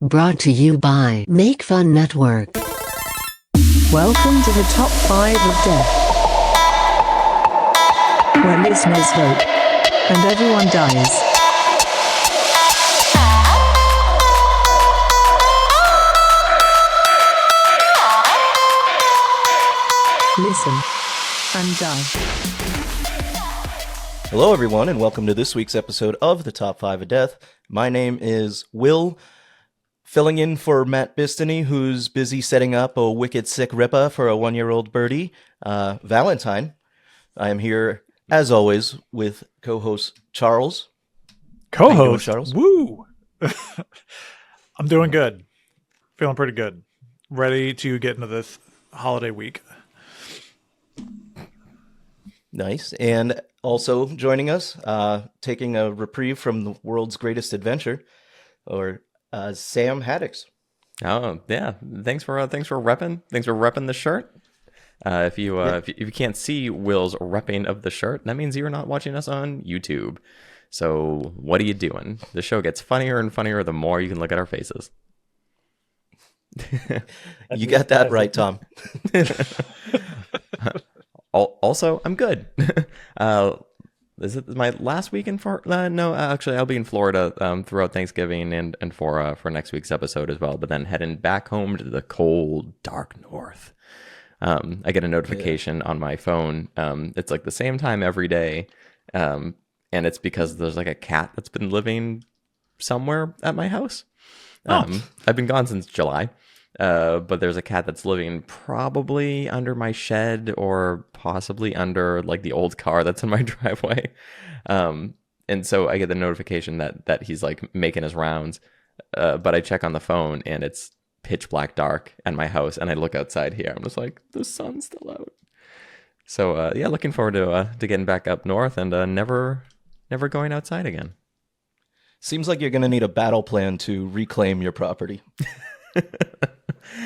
Brought to you by Make Fun Network. Welcome to the Top 5 of Death, where listeners vote, and everyone dies. Listen and die. Hello, everyone, and welcome to this week's episode of the Top 5 of Death. My name is Will, filling in for Matt Bistany, who's busy setting up a wicked sick rippa for a one-year-old birdie, Valentine. I am here, as always, with co-host Charles. Co-host? How you doing, Charles? Woo! I'm doing good. Feeling pretty good. Ready to get into this holiday week. Nice. And also joining us, taking a reprieve from the world's greatest adventure, or Sam Haddix. Oh yeah, thanks for repping. Thanks for repping the shirt. If you can't see Will's repping of the shirt, that means you're not watching us on YouTube. So what are you doing? The show gets funnier and funnier the more you can look at our faces. You got that right, Tom. Also, I'm good. This is my last week in no, actually, I'll be in Florida throughout Thanksgiving and for next week's episode as well. But then heading back home to the cold, dark north. I get a notification on my phone. It's like the same time every day, and it's because there's like a cat that's been living somewhere at my house. I've been gone since July. But there's a cat that's living probably under my shed or possibly under like the old car that's in my driveway. And so I get the notification that he's like making his rounds. But I check on the phone and it's pitch black dark at my house. And I look outside here. I'm just like, the sun's still out. So yeah, looking forward to getting back up north and never going outside again. Seems like you're going to need a battle plan to reclaim your property.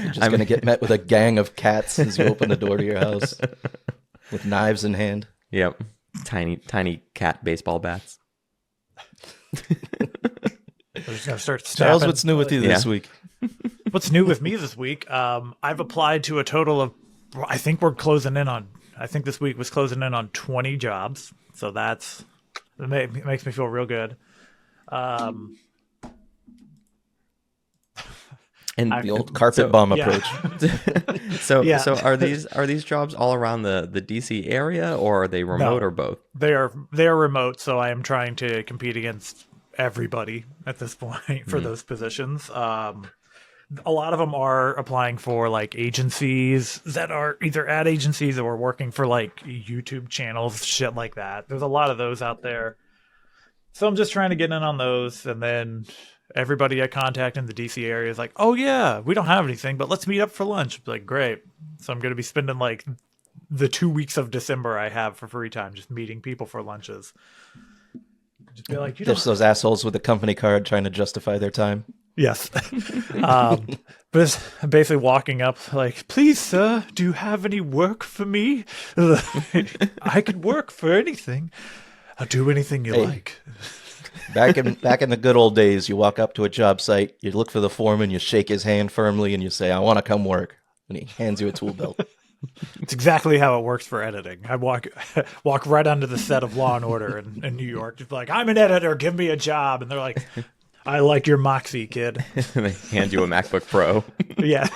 You're just going to get met with a gang of cats as you open the door to your house with knives in hand. Yep. Tiny cat baseball bats. We're just going to start snapping. Charles, what's new with you this week? What's new with me this week? I've applied to a total of, I think this week was closing in on 20 jobs. So it makes me feel real good. And the old carpet bomb approach. So are these jobs all around the DC area, or are they remote, or both? They are remote, so I am trying to compete against everybody at this point for those positions. A lot of them are applying for like agencies that are either ad agencies or working for like YouTube channels, shit like that. There's a lot of those out there. So I'm just trying to get in on those, and then everybody I contact in the DC area is like, oh yeah, we don't have anything, but let's meet up for lunch. I'm like, great. So I'm going to be spending like the 2 weeks of December I have for free time just meeting people for lunches. Just be like, There's those assholes with a company card trying to justify their time. Yes. But it's basically walking up like, please, sir, do you have any work for me? I could work for anything. I'll do anything you like. Back in the good old days, you walk up to a job site, you look for the foreman, you shake his hand firmly, and you say, I want to come work. And he hands you a tool belt. It's exactly how it works for editing. I walk right onto the set of Law and Order in New York. Just like, I'm an editor, give me a job. And they're like, I like your moxie, kid. They hand you a MacBook Pro. Yeah.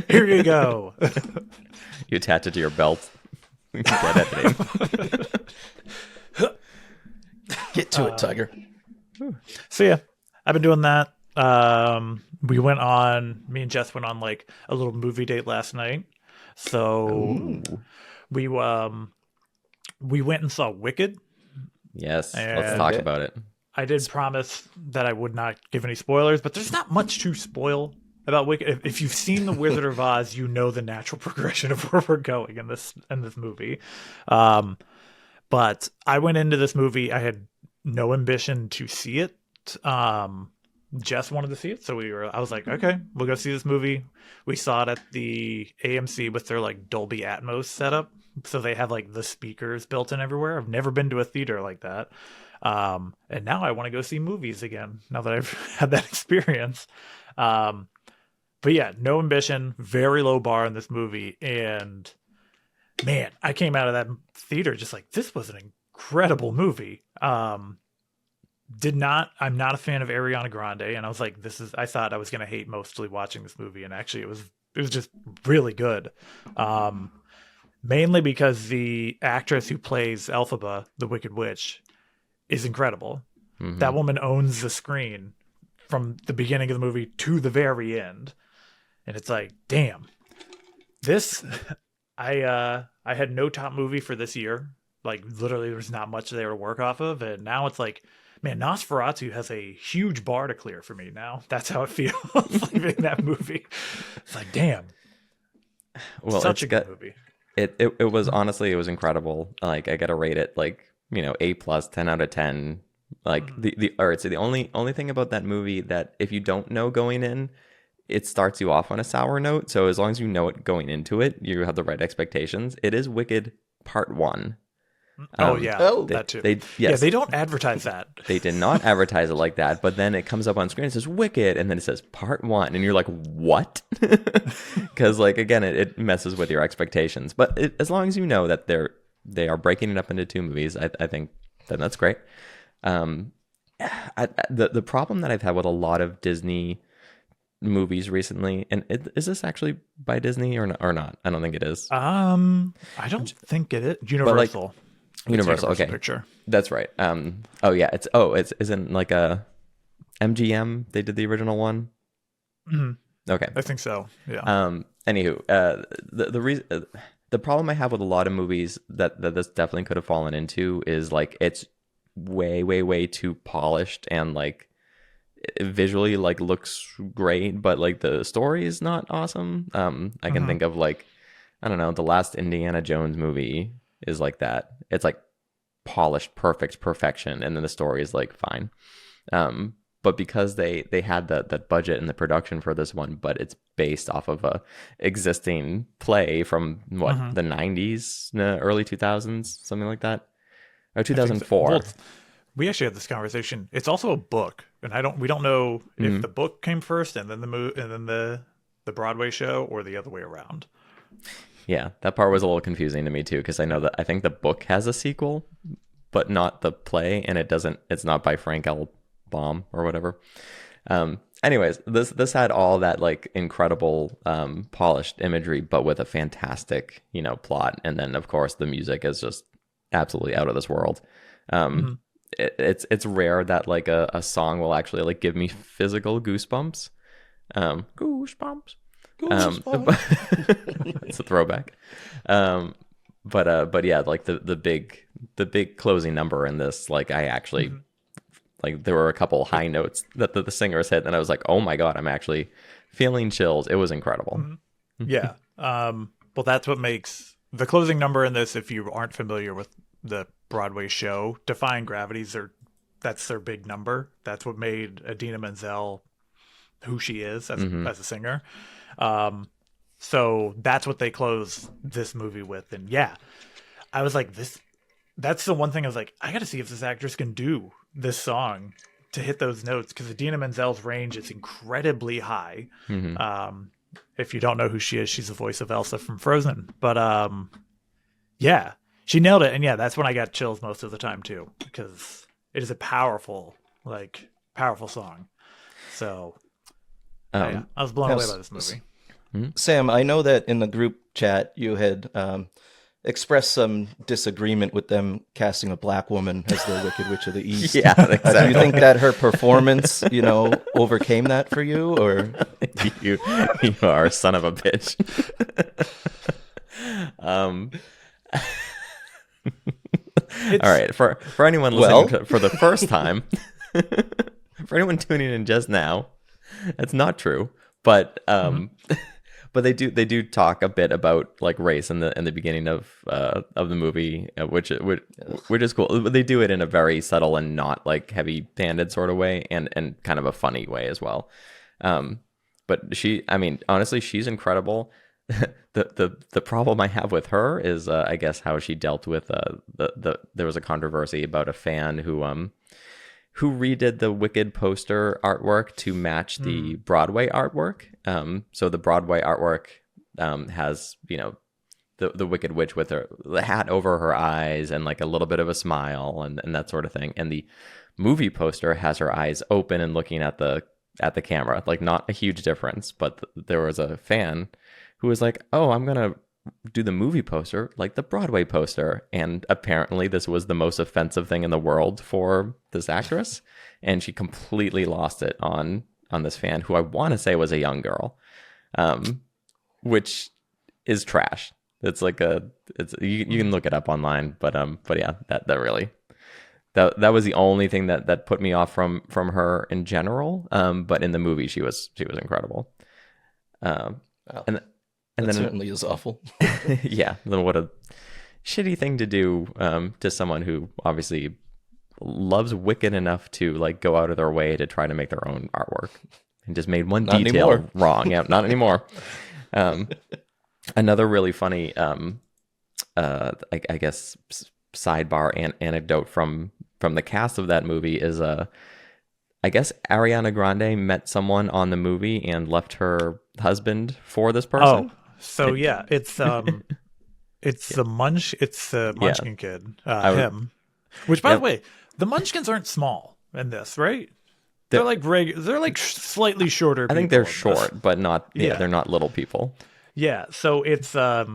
Here you go. You attach it to your belt. Get editing. Get to it, Tiger. So yeah, I've been doing that. Me and Jess went on like a little movie date last night. So we went and saw Wicked. Yes, let's talk about it. I did promise that I would not give any spoilers, but there's not much to spoil about Wicked. If you've seen The Wizard of Oz, you know the natural progression of where we're going in this movie. But I went into this movie, I had no ambition to see it. Jess wanted to see it, so I was like, okay, we'll go see this movie. We saw it at the AMC with their like Dolby Atmos setup, so they have like the speakers built in everywhere. I've never been to a theater like that. And now I want to go see movies again, now that I've had that experience. But yeah, no ambition, very low bar in this movie. And man, I came out of that theater just like, this was an incredible movie. I'm not a fan of Ariana Grande. And I was like, I thought I was going to hate mostly watching this movie. And actually it was just really good. Mainly because the actress who plays Elphaba, the Wicked Witch, is incredible. Mm-hmm. That woman owns the screen from the beginning of the movie to the very end. And it's like, damn, this, I had no top movie for this year. Like literally there's not much there to work off of. And now it's like, man, Nosferatu has a huge bar to clear for me now. That's how it feels leaving that movie. It's like, damn. Well, such a good movie. It was honestly, it was incredible. Like I gotta rate it like, A+, 10 out of 10. Like it's the only thing about that movie that if you don't know going in, it starts you off on a sour note. So as long as you know it going into it, you have the right expectations. It is Wicked Part 1. That too. They don't advertise that. They did not advertise it like that, but then it comes up on screen, it says Wicked, and then it says Part 1, and you're like, what? Because like again, it messes with your expectations. But as long as you know that they are breaking it up into 2 movies, I think then that's great. The problem that I've had with a lot of Disney movies recently, and is this actually by Disney or not? I don't think it is. I don't think it is. Universal. Universal, okay. Picture. That's right. It's isn't like a MGM. They did the original one. Mm-hmm. Okay, I think so. Yeah. Anywho, the reason the problem I have with a lot of movies that this definitely could have fallen into is like it's way too polished and like visually like looks great, but like the story is not awesome. I can think of like, I don't know, the last Indiana Jones movie is like that. It's like polished, perfection, and then the story is like fine. But because they had that budget and the production for this one, but it's based off of a existing play from the 90s, early 2000s, something like that, or 2004. Well, we actually had this conversation. It's also a book, and we don't know if the book came first and then the Broadway show, or the other way around. Yeah, that part was a little confusing to me too, because I think the book has a sequel, but not the play, and it's not by Frank L. Baum or whatever. Anyways, this had all that like incredible polished imagery, but with a fantastic plot, and then of course the music is just absolutely out of this world. It's rare that like a song will actually like give me physical goosebumps. Goosebumps. It's a throwback. But yeah, like the big closing number in this, like I actually like there were a couple high notes that the singers hit, and I was like, oh my god, I'm actually feeling chills. It was incredible. Yeah. Well, that's what makes the closing number in this, if you aren't familiar with the Broadway show, Defying Gravity's that's their big number. That's what made Idina Menzel who she is as a singer. So that's what they close this movie with. And yeah, I was like, that's the one thing I was like, I got to see if this actress can do this song to hit those notes, because Idina Menzel's range is incredibly high. If you don't know who she is, she's the voice of Elsa from Frozen. But yeah, she nailed it. And yeah, that's when I got chills most of the time too, because it is a powerful song. So yeah, I was blown away by this movie. Sam, I know that in the group chat you had expressed some disagreement with them casting a black woman as the Wicked Witch of the East. Yeah, exactly. Do you think that her performance, overcame that for you, or you are a son of a bitch? All right, for anyone listening for the first time, for anyone tuning in just now, that's not true. But but they do talk a bit about like race in the beginning of the movie, which is cool. They do it in a very subtle and not like heavy-handed sort of way, and kind of a funny way as well. But honestly, she's incredible. The problem I have with her is I guess how she dealt with there was a controversy about a fan who who redid the Wicked poster artwork to match the Broadway artwork. So the Broadway artwork has, the Wicked Witch with the hat over her eyes and like a little bit of a smile and that sort of thing. And the movie poster has her eyes open and looking at the camera. Like, not a huge difference, but there was a fan who was like, "Oh, I'm gonna do the movie poster like the Broadway poster," and apparently this was the most offensive thing in the world for this actress, and she completely lost it on this fan, who I want to say was a young girl, which is trash. It's like you can look it up online, but yeah, that really that was the only thing that put me off from her in general. But in the movie, she was incredible. Wow. And That then certainly is awful. yeah, then what a shitty thing to do to someone who obviously loves Wicked enough to like go out of their way to try to make their own artwork, and just made one Not detail anymore. wrong. Yeah, not anymore. Another really funny, I guess, sidebar and anecdote from the cast of that movie is, I guess Ariana Grande met someone on the movie and left her husband for this person. Oh, so yeah, it's the Munchkin kid, him. Which, by the way, the Munchkins aren't small in this, right? They're like they're like slightly shorter. I think they're people in this. short, but not. Yeah, they're not little people. Yeah, so it's I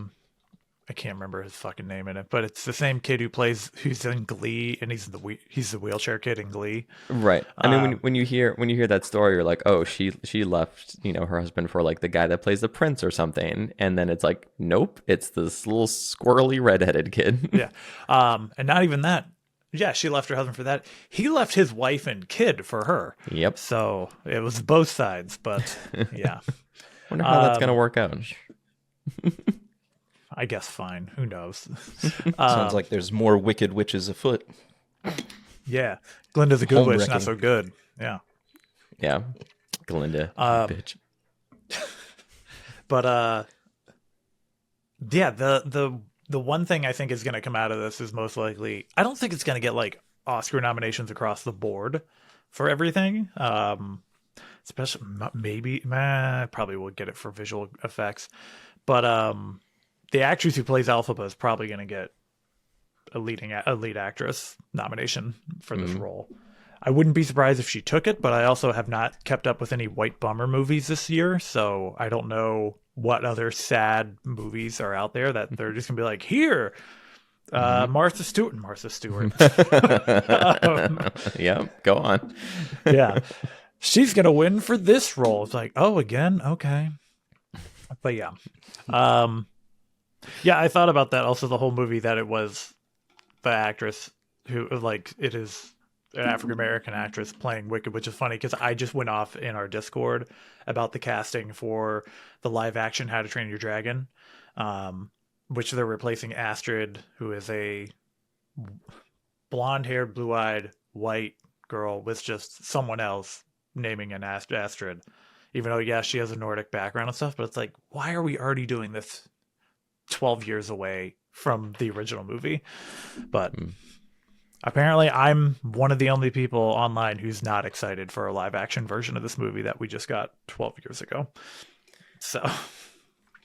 can't remember his fucking name in it, but it's the same kid who's in Glee, and he's the wheelchair kid in Glee. Right. I mean, when you hear that story, you're like, oh, she left, her husband for like the guy that plays the prince or something, and then it's like, nope, it's this little squirrely redheaded kid. Yeah, and not even that. Yeah, she left her husband for that. He left his wife and kid for her. Yep. So it was both sides, but yeah. Wonder how that's gonna work out. I guess fine. Who knows? Sounds like there's more wicked witches afoot. Yeah, Glinda's a good Home witch, wrecking. not so good. Yeah, Yeah. Glinda, bitch. but yeah. The one thing I think is going to come out of this is most likely, I don't think it's going to get like Oscar nominations across the board for everything. Especially maybe, probably will get it for visual effects, but the actress who plays Alphaba is probably going to get a lead actress nomination for this role. I wouldn't be surprised if she took it, but I also have not kept up with any white bummer movies this year, so I don't know what other sad movies are out there that they're just gonna be like, here, Martha Stewart. Yeah, go on. Yeah, she's gonna win for this role. It's like, oh, again, okay. But yeah, yeah, I thought about that also the whole movie, that it was the actress who, like, it is an African American actress playing Wicked, which is funny because I just went off in our Discord about the casting for the live action How to Train Your Dragon, which they're replacing Astrid, who is a blonde-haired, blue-eyed, white girl, with just someone else naming an Astrid. Even though, yeah, she has a Nordic background and stuff, but it's like, why are we already doing this 12 years away from the original movie? But apparently I'm one of the only people online who's not excited for a live action version of this movie that we just got 12 years ago. So,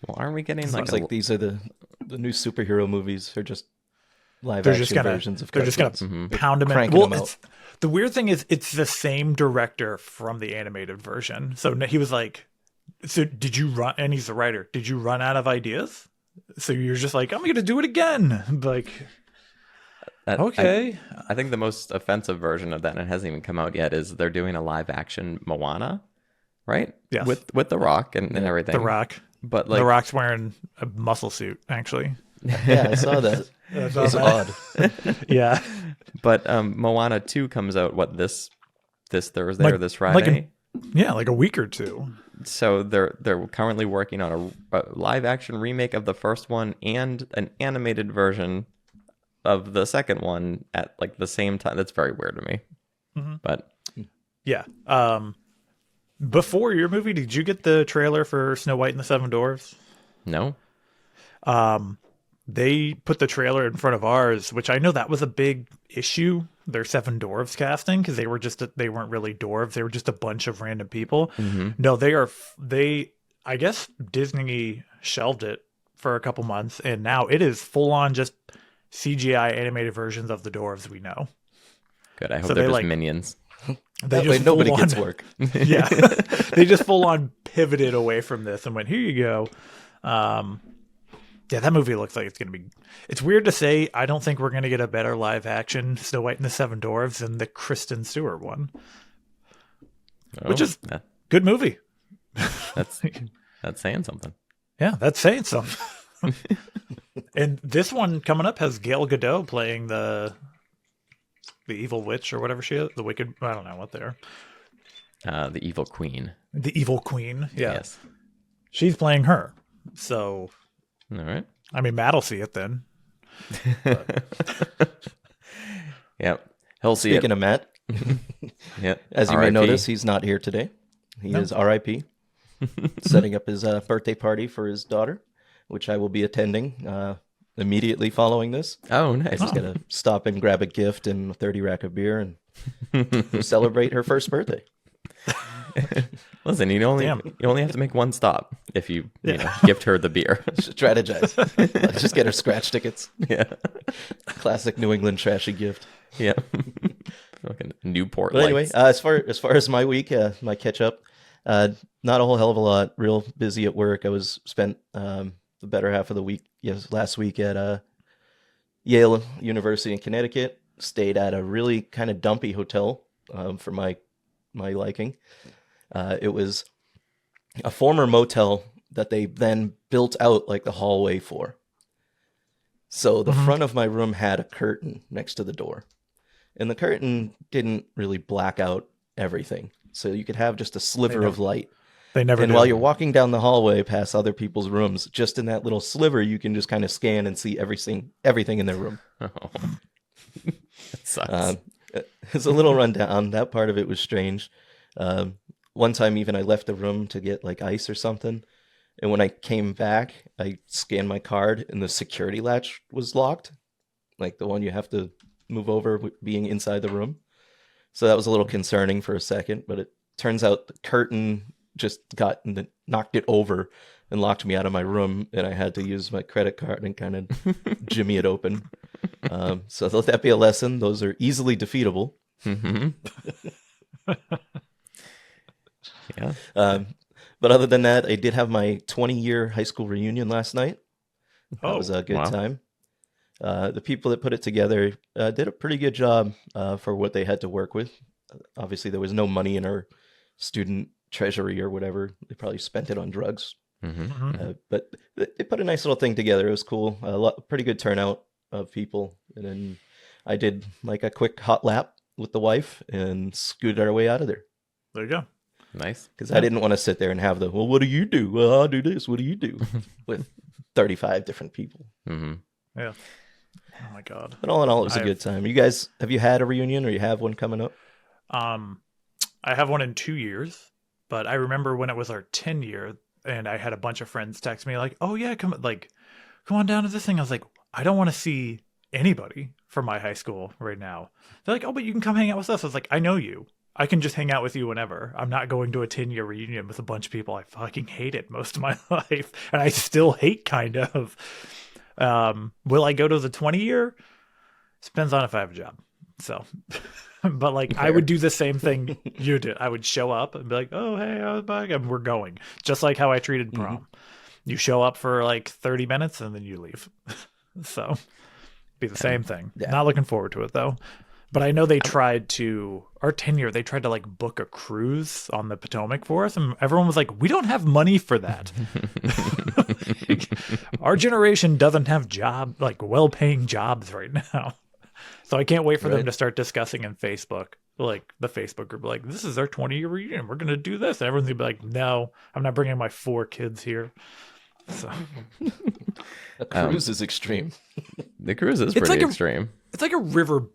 Well, aren't we getting Seems like these are the new superhero movies are just live they're action just gonna versions of they're just gonna cartoons. pound them in. Cranking Well, them out. the weird thing is it's the same director from the animated version. So he was like, so did you run, and he's the writer, did you run out of ideas? So you're just like, I'm gonna do it again. Like, okay. I think the most offensive version of that, and it hasn't even come out yet, is they're doing a live action Moana, right? Yes. With The Rock and everything. The Rock. But like, The Rock's wearing a muscle suit, actually. Yeah, I saw that. It was odd. Yeah. But Moana 2 comes out this Thursday or this Friday. Like a week or two. So they're currently working on a live action remake of the first one and an animated version of the second one at like the same time. That's very weird to me. Mm-hmm. But yeah. Before your movie, did you get the trailer for Snow White and the Seven Dwarfs? no. They put the trailer in front of ours, which I know that was a big issue their Seven Dwarves casting, because they weren't really dwarves, they were just a bunch of random people. No, I guess Disney shelved it for a couple months, and now it is full on just CGI animated versions of the dwarves we know. Good. I hope they're just minions. That way nobody gets work. Yeah, they just full on pivoted away from this and went, here you go. Yeah, that movie looks like it's going to be... It's weird to say, I don't think we're going to get a better live action Snow White and the Seven Dwarfs than the Kristen Stewart one. Which is good movie. That's saying something. Yeah, that's saying something. And this one coming up has Gal Gadot playing the evil witch or whatever she is. The wicked... I don't know what they're... The evil queen. The evil queen, yeah. Yes. She's playing her. So... All right. I mean, Matt'll see it then. Yep. He'll see Speaking it. of Matt, Yep. as you may notice, he's not here today. He is RIP, setting up his birthday party for his daughter, which I will be attending immediately following this. Oh, nice. I just got to stop and grab a gift and a 30 rack of beer and celebrate her first birthday. Listen, you only have to make one stop if you know, gift her the beer. Strategize. Let's just get her scratch tickets. Yeah. Classic New England trashy gift. Yeah. Fucking Newport But anyway, Lights. as far as my week, my catch up, not a whole hell of a lot. Real busy at work. I spent the better half of the week last week at Yale University in Connecticut. Stayed at a really kind of dumpy hotel for my liking. It was a former motel that they then built out like the hallway for. So the front of my room had a curtain next to the door. And the curtain didn't really black out everything. So you could have just a sliver of light. They never And do. while you're walking down the hallway past other people's rooms, just in that little sliver, you can just kind of scan and see everything in their room. Oh. That sucks. It's a little rundown. That part of it was strange. One time even I left the room to get like ice or something. And when I came back, I scanned my card and the security latch was locked. Like the one you have to move over being inside the room. So that was a little concerning for a second, but it turns out the curtain just knocked it over and locked me out of my room. And I had to use my credit card and kind of jimmy it open. So let that be a lesson. Those are easily defeatable. Mm-hmm. Yeah. But other than that, I did have my 20-year high school reunion last night. That was a good time. The people that put it together did a pretty good job for what they had to work with. Obviously, there was no money in our student treasury or whatever. They probably spent it on drugs. Mm-hmm. But they put a nice little thing together. It was cool. Pretty good turnout of people. And then I did like a quick hot lap with the wife and scooted our way out of there. There you go. Nice. Because I didn't want to sit there and have well, what do you do? Well, I'll do this. What do you do? With 35 different people. Mm-hmm. Yeah. Oh my God. But all in all, it was a good time. You guys, have you had a reunion or you have one coming up? I have one in 2 years, but I remember when it was our 10 year and I had a bunch of friends text me like, oh yeah, come on down to this thing. I was like, I don't want to see anybody from my high school right now. They're like, oh, but you can come hang out with us. I was like, I know you. I can just hang out with you whenever. I'm not going to a 10-year reunion with a bunch of people I fucking hated most of my life. And I still hate, kind of. Will I go to the 20-year? Depends on if I have a job. So, but like, I would do the same thing you did. I would show up and be like, oh, hey, I was back. And we're going. Just like how I treated prom. Mm-hmm. You show up for like 30 minutes and then you leave. So, be the same thing. Yeah. Not looking forward to it, though. But I know they tried to, our 10-year, they tried to like book a cruise on the Potomac for us. And everyone was like, we don't have money for that. Our generation doesn't have well-paying jobs right now. So I can't wait for them to start discussing in Facebook, like the Facebook group, like, this is our 20-year reunion. We're going to do this. And everyone's going to be like, no, I'm not bringing my 4 kids here. So a cruise is extreme. The cruise is pretty extreme. It's like a river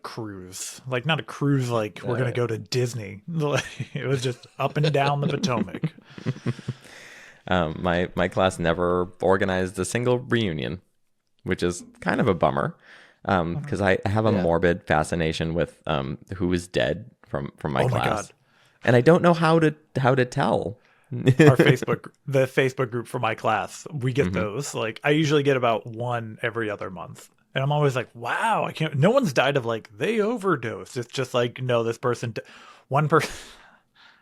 cruise, like not a cruise like we're gonna go to Disney. It was just up and down the Potomac. My class never organized a single reunion, which is kind of a bummer. because I have a Yeah. morbid fascination with who is dead from my Oh my class, God. and I don't know how to tell. Our the Facebook group for my class, we get those. Like, I usually get about one every other month. And I'm always like, wow, I can't, no one's died of like, they overdosed. It's just like, no, this person, one person,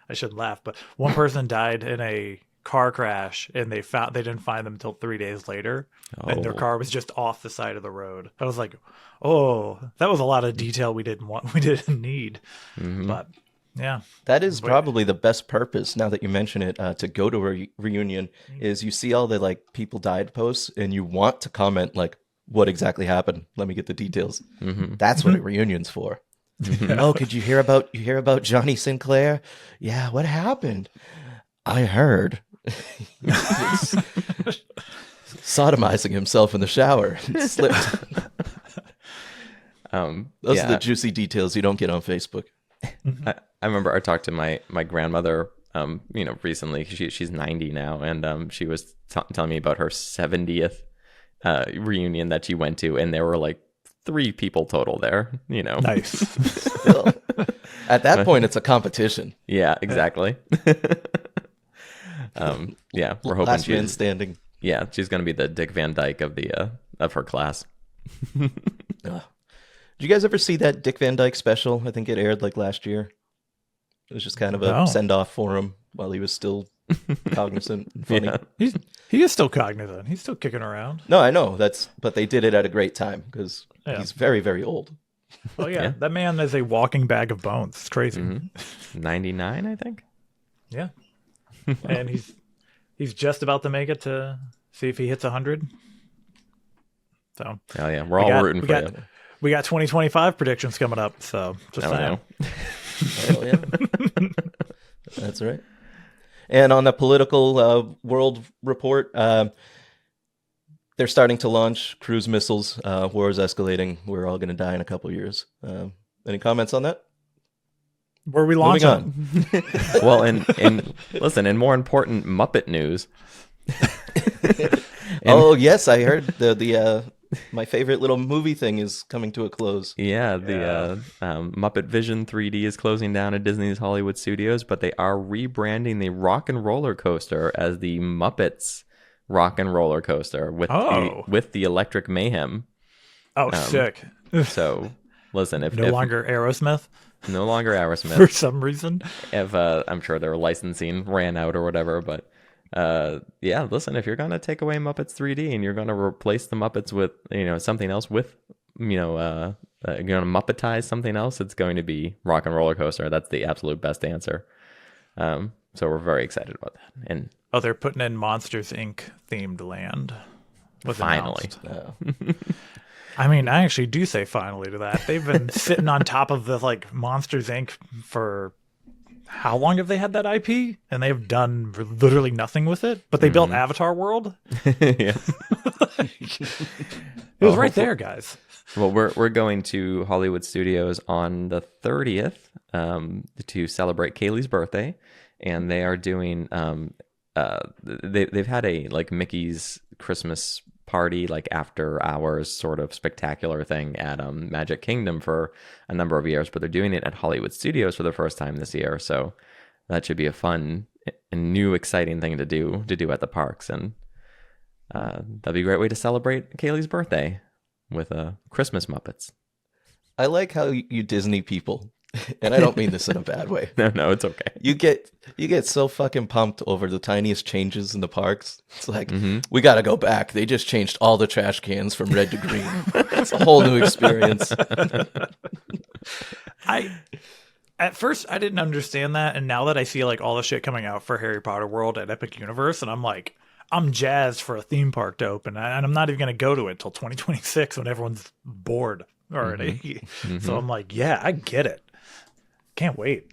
I shouldn't laugh, but one person died in a car crash and they didn't find them until 3 days later. And their Oh. car was just off the side of the road. I was like, oh, that was a lot of detail we didn't need. But yeah. That is probably the best purpose, now that you mention it, to go to a reunion, is you see all the like people died posts and you want to comment like, what exactly happened? Let me get the details. That's what a reunion's for. Oh, could you hear about Johnny Sinclair? Yeah, what happened? I heard. He was sodomizing himself in the shower and slipped. Those are the juicy details you don't get on Facebook. I remember I talked to my grandmother, recently. She's 90 now, and she was telling me about her 70th reunion that she went to, and there were like 3 people total there. Nice. Still, at that point, it's a competition. Yeah, exactly. Yeah, we're hoping Last man standing. Yeah, she's gonna be the Dick Van Dyke of her class. Did you guys ever see that Dick Van Dyke special? I think it aired like last year. It was just kind of a No. send-off for him while he was still cognizant and funny. Yeah. He is still cognizant. He's still kicking around. No, I know. But they did it at a great time because Yeah. he's very, very old. Oh yeah. Yeah. That man is a walking bag of bones. It's crazy. 99, I think. Yeah. And he's just about to make it to see if he hits 100. So Oh yeah, we're all rooting for you. we got 2025 predictions coming up. So just I saying. know. Oh, yeah. That's right. And on the political world report, they're starting to launch cruise missiles. War is escalating. We're all going to die in a couple years. Any comments on that? Where are we Moving launching? on. Well, and listen, in more important Muppet news. Oh yes, I heard the my favorite little movie thing is coming to a close. Yeah, the Muppet Vision 3D is closing down at Disney's Hollywood Studios, but they are rebranding the Rock and Roller Coaster as the Muppets Rock and Roller Coaster with the Electric Mayhem. Oh, sick. So, listen, if No longer Aerosmith no longer for Aerosmith, some reason. if I'm sure their licensing ran out or whatever, but yeah, listen, if you're gonna take away Muppets 3D and you're gonna replace the Muppets with something else with you're gonna Muppetize something else, it's going to be Rock and Roller Coaster. That's the absolute best answer. So we're very excited about that. And Oh, they're putting in Monsters Inc. themed land. Was finally, announced. I mean, I actually do say finally to that. They've been sitting on top of the like Monsters Inc. for how long have they had that IP? And they've done literally nothing with it. But they built Avatar World. yeah. It was right there, guys. Well, we're going to Hollywood Studios on the 30th to celebrate Kaylee's birthday, and they are doing they've had a like Mickey's Christmas party, like after hours sort of spectacular thing at Magic Kingdom for a number of years, but they're doing it at Hollywood Studios for the first time this year. So that should be a fun and new exciting thing to do at the parks, and that'd be a great way to celebrate Kaylee's birthday with Christmas Muppets. I like how you Disney people, and I don't mean this in a bad way. No, it's okay. You get so fucking pumped over the tiniest changes in the parks. It's like, we got to go back. They just changed all the trash cans from red to green. It's a whole new experience. At first I didn't understand that, and now that I see like all the shit coming out for Harry Potter World at Epic Universe, and I'm like, I'm jazzed for a theme park to open, and I'm not even going to go to it till 2026 when everyone's bored already. So I'm like, yeah, I get it. Can't wait.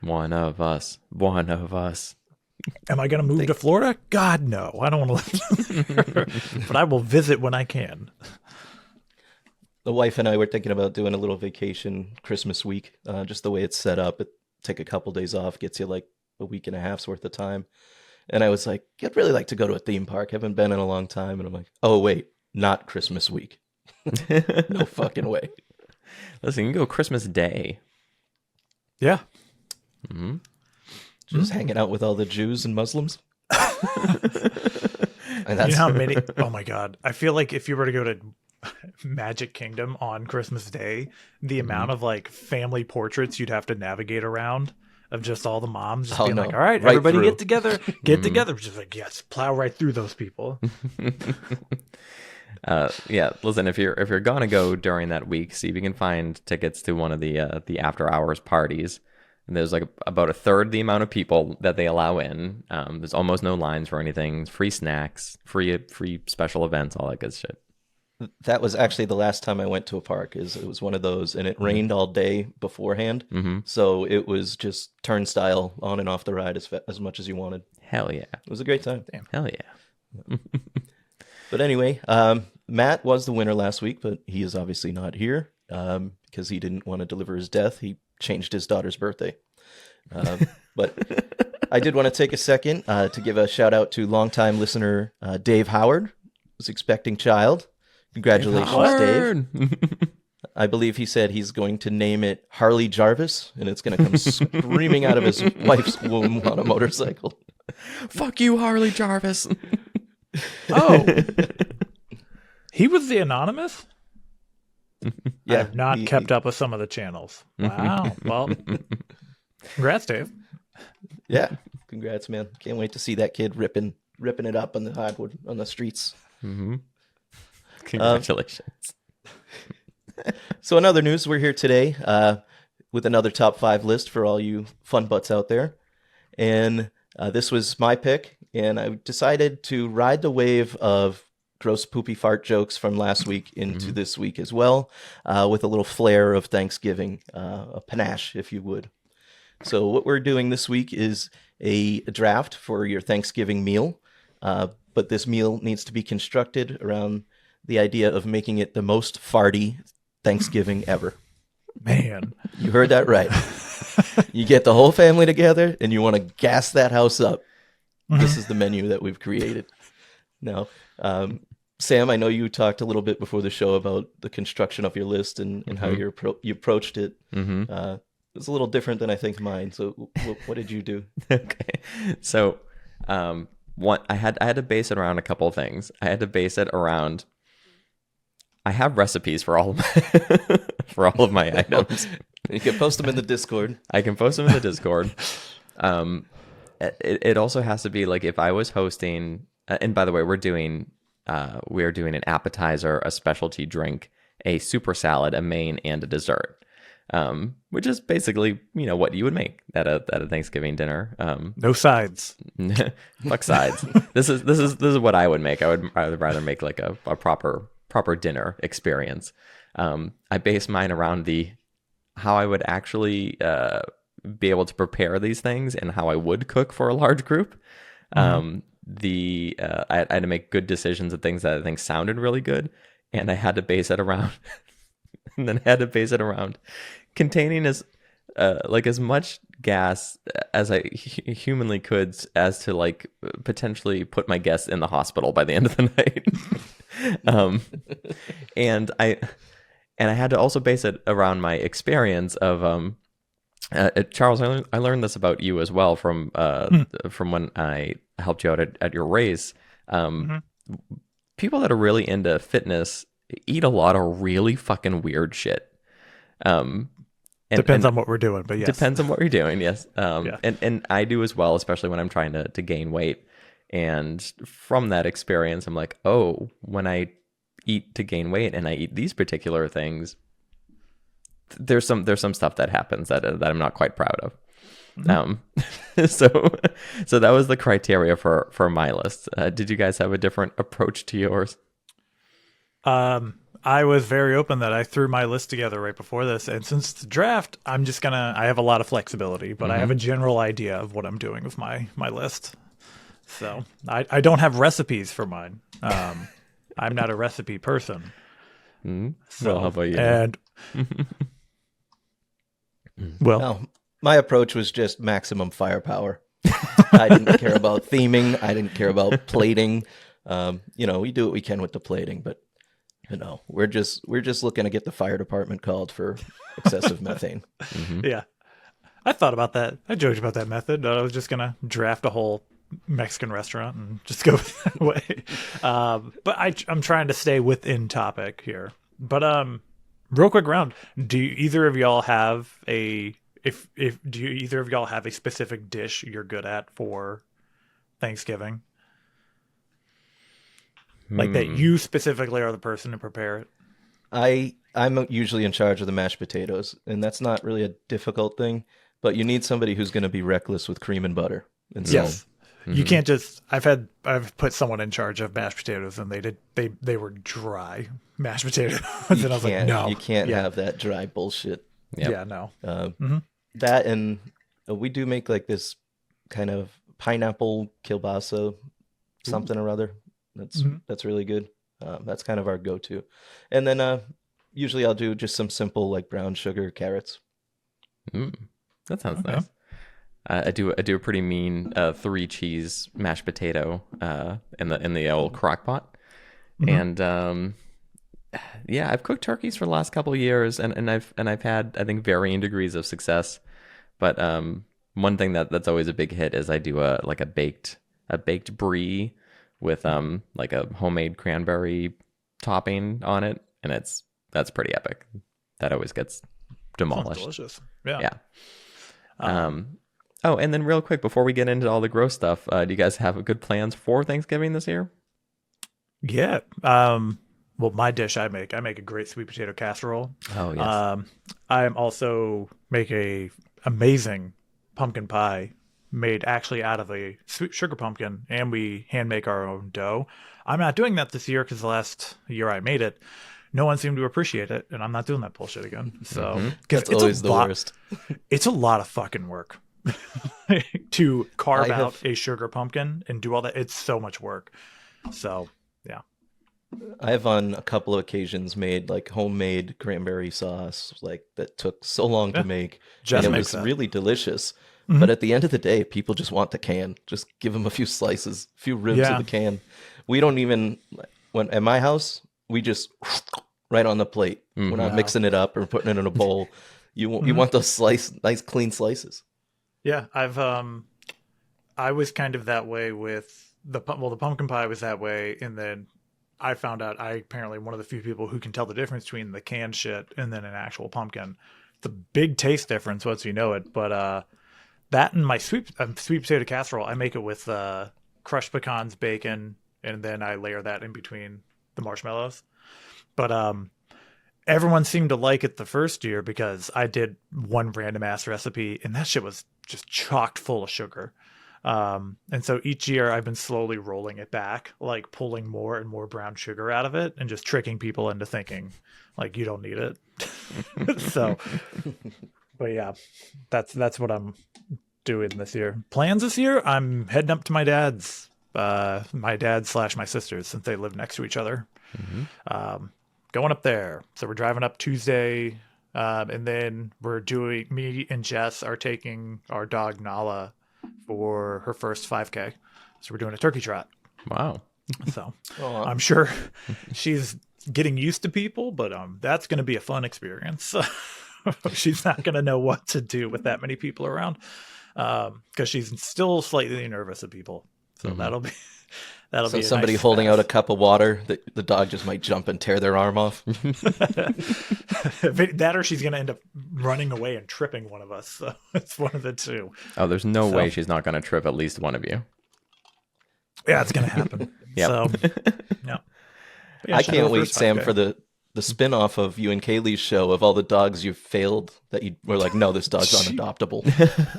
One of us. Am I going to move to Florida? God, no. I don't want to live there. But I will visit when I can. The wife and I were thinking about doing a little vacation Christmas week, just the way it's set up. Take a couple days off, gets you like a week and a half's worth of time. And I was like, I'd really like to go to a theme park. Haven't been in a long time. And I'm like, oh, wait, not Christmas week. No fucking way. Listen, you can go Christmas Day. Yeah. Just hanging out with all the Jews and Muslims. And You know how many? Oh my god! I feel like if you were to go to Magic Kingdom on Christmas Day, the amount of like family portraits you'd have to navigate around of just all the moms just being like, "All right, everybody through. get together, get together." Just like, yes, plow right through those people. Yeah, listen, if you're gonna go during that week, see if you can find tickets to one of the after hours parties. And there's like about a third the amount of people that they allow in. There's almost no lines for anything. Free snacks, free special events, all that good shit. That was actually the last time I went to a park. It was one of those, and it rained all day beforehand, so it was just turnstile on and off the ride as much as you wanted. Hell yeah! It was a great time. Damn. Hell yeah! But anyway, Matt was the winner last week, but he is obviously not here because he didn't want to deliver his death. He changed his daughter's birthday. But I did want to take a second to give a shout out to longtime listener Dave Howard, who's expecting child. Congratulations, Dave. I believe he said he's going to name it Harley Jarvis, and it's going to come screaming out of his wife's womb on a motorcycle. Fuck you, Harley Jarvis. Oh, he was the anonymous. Yeah, I have not kept up with some of the channels. Wow. Well, congrats, Dave. Yeah, congrats, man. Can't wait to see that kid ripping it up on the hardwood on the streets. Congratulations. So in other news, we're here today with another top 5 list for all you fun butts out there. And this was my pick, and I decided to ride the wave of gross poopy fart jokes from last week into this week as well, with a little flair of Thanksgiving, a panache, if you would. So what we're doing this week is a draft for your Thanksgiving meal, but this meal needs to be constructed around the idea of making it the most farty Thanksgiving ever. Man, you heard that right. You get the whole family together and you want to gas that house up. This is the menu that we've created. Now, Sam, I know you talked a little bit before the show about the construction of your list and how you approached it. It's a little different than I think mine. So what did you do? Okay. So I had to base it around a couple of things. I had to base it around, I have recipes for all of my items. You can post them in the Discord. I can post them in the Discord. It also has to be like if I was hosting, and by the way, we are doing an appetizer, a specialty drink, a super salad, a main, and a dessert. Which is basically, what you would make at a Thanksgiving dinner. no sides. Fuck sides. This is what I would make. I would rather make like a proper dinner experience. I base mine around how I would actually be able to prepare these things and how I would cook for a large group. I had to make good decisions of things that I think sounded really good, and I had to base it around. And then I had to base it around containing as much gas as I humanly could, as to like potentially put my guests in the hospital by the end of the night. And I had to also base it around my experience of Charles. I learned this about you as well from when I helped you out at your race. People that are really into fitness eat a lot of really fucking weird shit. Depends on what we're doing, but yes. Depends on what you're doing, yes. Yeah. And I do as well, especially when I'm trying to gain weight. And from that experience, I'm like, oh, when I eat to gain weight and I eat these particular things, there's some stuff that happens that I'm not quite proud of. So that was the criteria for my list. Did you guys have a different approach to yours? I was very open that I threw my list together right before this, and since it's a draft, I have a lot of flexibility, but I have a general idea of what I'm doing with my list. So I don't have recipes for mine. I'm not a recipe person. So, well, how about you? And well, my approach was just maximum firepower. I didn't care about theming. I didn't care about plating. We do what we can with the plating, but You know, we're just looking to get the fire department called for excessive methane. Yeah. I thought about that. I joked about that method. I was just gonna draft a whole Mexican restaurant and just go that way. But I'm trying to stay within topic here. But real quick round. Do either of y'all have a do you either of y'all have a specific dish you're good at for Thanksgiving? Like that you specifically are the person to prepare it? I'm usually in charge of the mashed potatoes, and that's not really a difficult thing. But you need somebody who's going to be reckless with cream and butter. And so, Yes. You can't just. I've put someone in charge of mashed potatoes, and they were dry mashed potatoes, and I was like, no, you can't have that dry bullshit. Yep. Yeah, no. That and we do make like this kind of pineapple kielbasa, something or other. That's really good. That's kind of our go-to. And then usually I'll do just some simple like brown sugar carrots. That sounds nice. I do a pretty mean 3-cheese mashed potato in the old crock pot. And yeah, I've cooked turkeys for the last couple of years, and I've had, I think, varying degrees of success. But one thing that's always a big hit is I do a baked brie with like a homemade cranberry topping on it, and that's pretty epic. That always gets demolished. Delicious. Yeah. Yeah. Oh, and then real quick before we get into all the gross stuff, do you guys have good plans for Thanksgiving this year? Yeah. Well, my dish I make a great sweet potato casserole. Oh yes. I also make a amazing pumpkin pie made actually out of a sweet sugar pumpkin, and we hand make our own dough. I'm not doing that this year because the last year I made it, no one seemed to appreciate it, and I'm not doing that bullshit again. So That's always the worst. It's a lot of fucking work to carve out a sugar pumpkin and do all that. It's so much work. So yeah. I have on a couple of occasions made like homemade cranberry sauce, like that took so long to make. Just and it makes was that. really delicious. But at the end of the day, people just want the can. Just give them a few slices, a few ribs of the can. We don't even, when at my house, we just right on the plate. We're not mixing it up or putting it in a bowl. You want those nice clean slices. Yeah, I was kind of that way with the pumpkin pie was that way, and then I found out I apparently one of the few people who can tell the difference between the canned shit and then an actual pumpkin. It's a big taste difference once you know it, but that and my sweet potato casserole, I make it with crushed pecans, bacon, and then I layer that in between the marshmallows. But everyone seemed to like it the first year because I did one random ass recipe, and that shit was just chocked full of sugar. And so each year I've been slowly rolling it back, like pulling more and more brown sugar out of it and just tricking people into thinking like you don't need it. So, but yeah, that's what I'm doing this year. Plans this year, I'm heading up to my dad's, my dad / my sister's, since they live next to each other. Going up there. So we're driving up Tuesday. And then me and Jess are taking our dog Nala for her first 5K. So we're doing a turkey trot. Wow. So I'm sure she's getting used to people, but that's going to be a fun experience. She's not going to know what to do with that many people around because she's still slightly nervous of people. So that'll be So be somebody nice holding out a cup of water, the dog just might jump and tear their arm off. That or she's going to end up running away and tripping one of us. So it's one of the two. Oh, there's no way she's not going to trip at least one of you. Yeah, it's going to happen. Yep. So, yeah. I can't wait, Sam, for the spin-off of you and Kaylee's show of all the dogs you failed that you were like, no, this dog's unadoptable.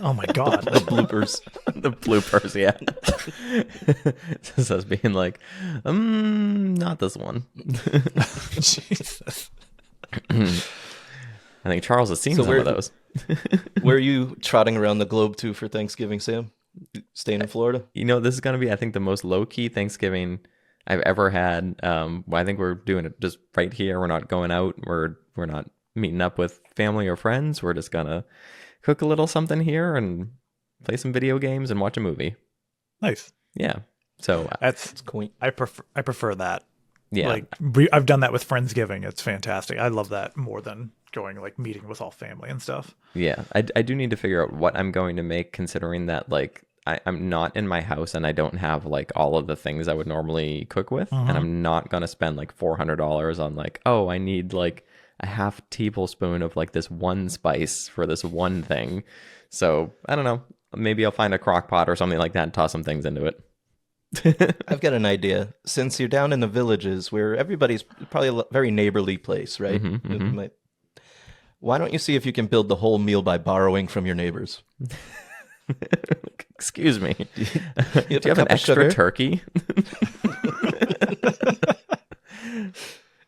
Oh my God. The bloopers. The bloopers, yeah. Just us being like, not this one. Jesus. I think Charles has seen some of those. Where are you trotting around the globe to for Thanksgiving, Sam? Staying in Florida? You know, this is going to be, I think, the most low-key Thanksgiving I've ever had. I think we're doing it just right here. We're not going out. We're not meeting up with family or friends. We're just going to cook a little something here and play some video games and watch a movie. Nice. Yeah. So That's quaint. I prefer that. Yeah. Like I've done that with Friendsgiving. It's fantastic. I love that more than going like meeting with all family and stuff. Yeah, I do need to figure out what I'm going to make, considering that like I'm not in my house and I don't have like all of the things I would normally cook with, and I'm not gonna spend like $400 on like, oh, I need like a half tablespoon of like this one spice for this one thing. So I don't know. Maybe I'll find a crock pot or something like that and toss some things into it. I've got an idea. Since you're down in the villages where everybody's probably a very neighborly place, right? Why don't you see if you can build the whole meal by borrowing from your neighbors? Excuse me. Do you a have an cup of extra sugar? turkey?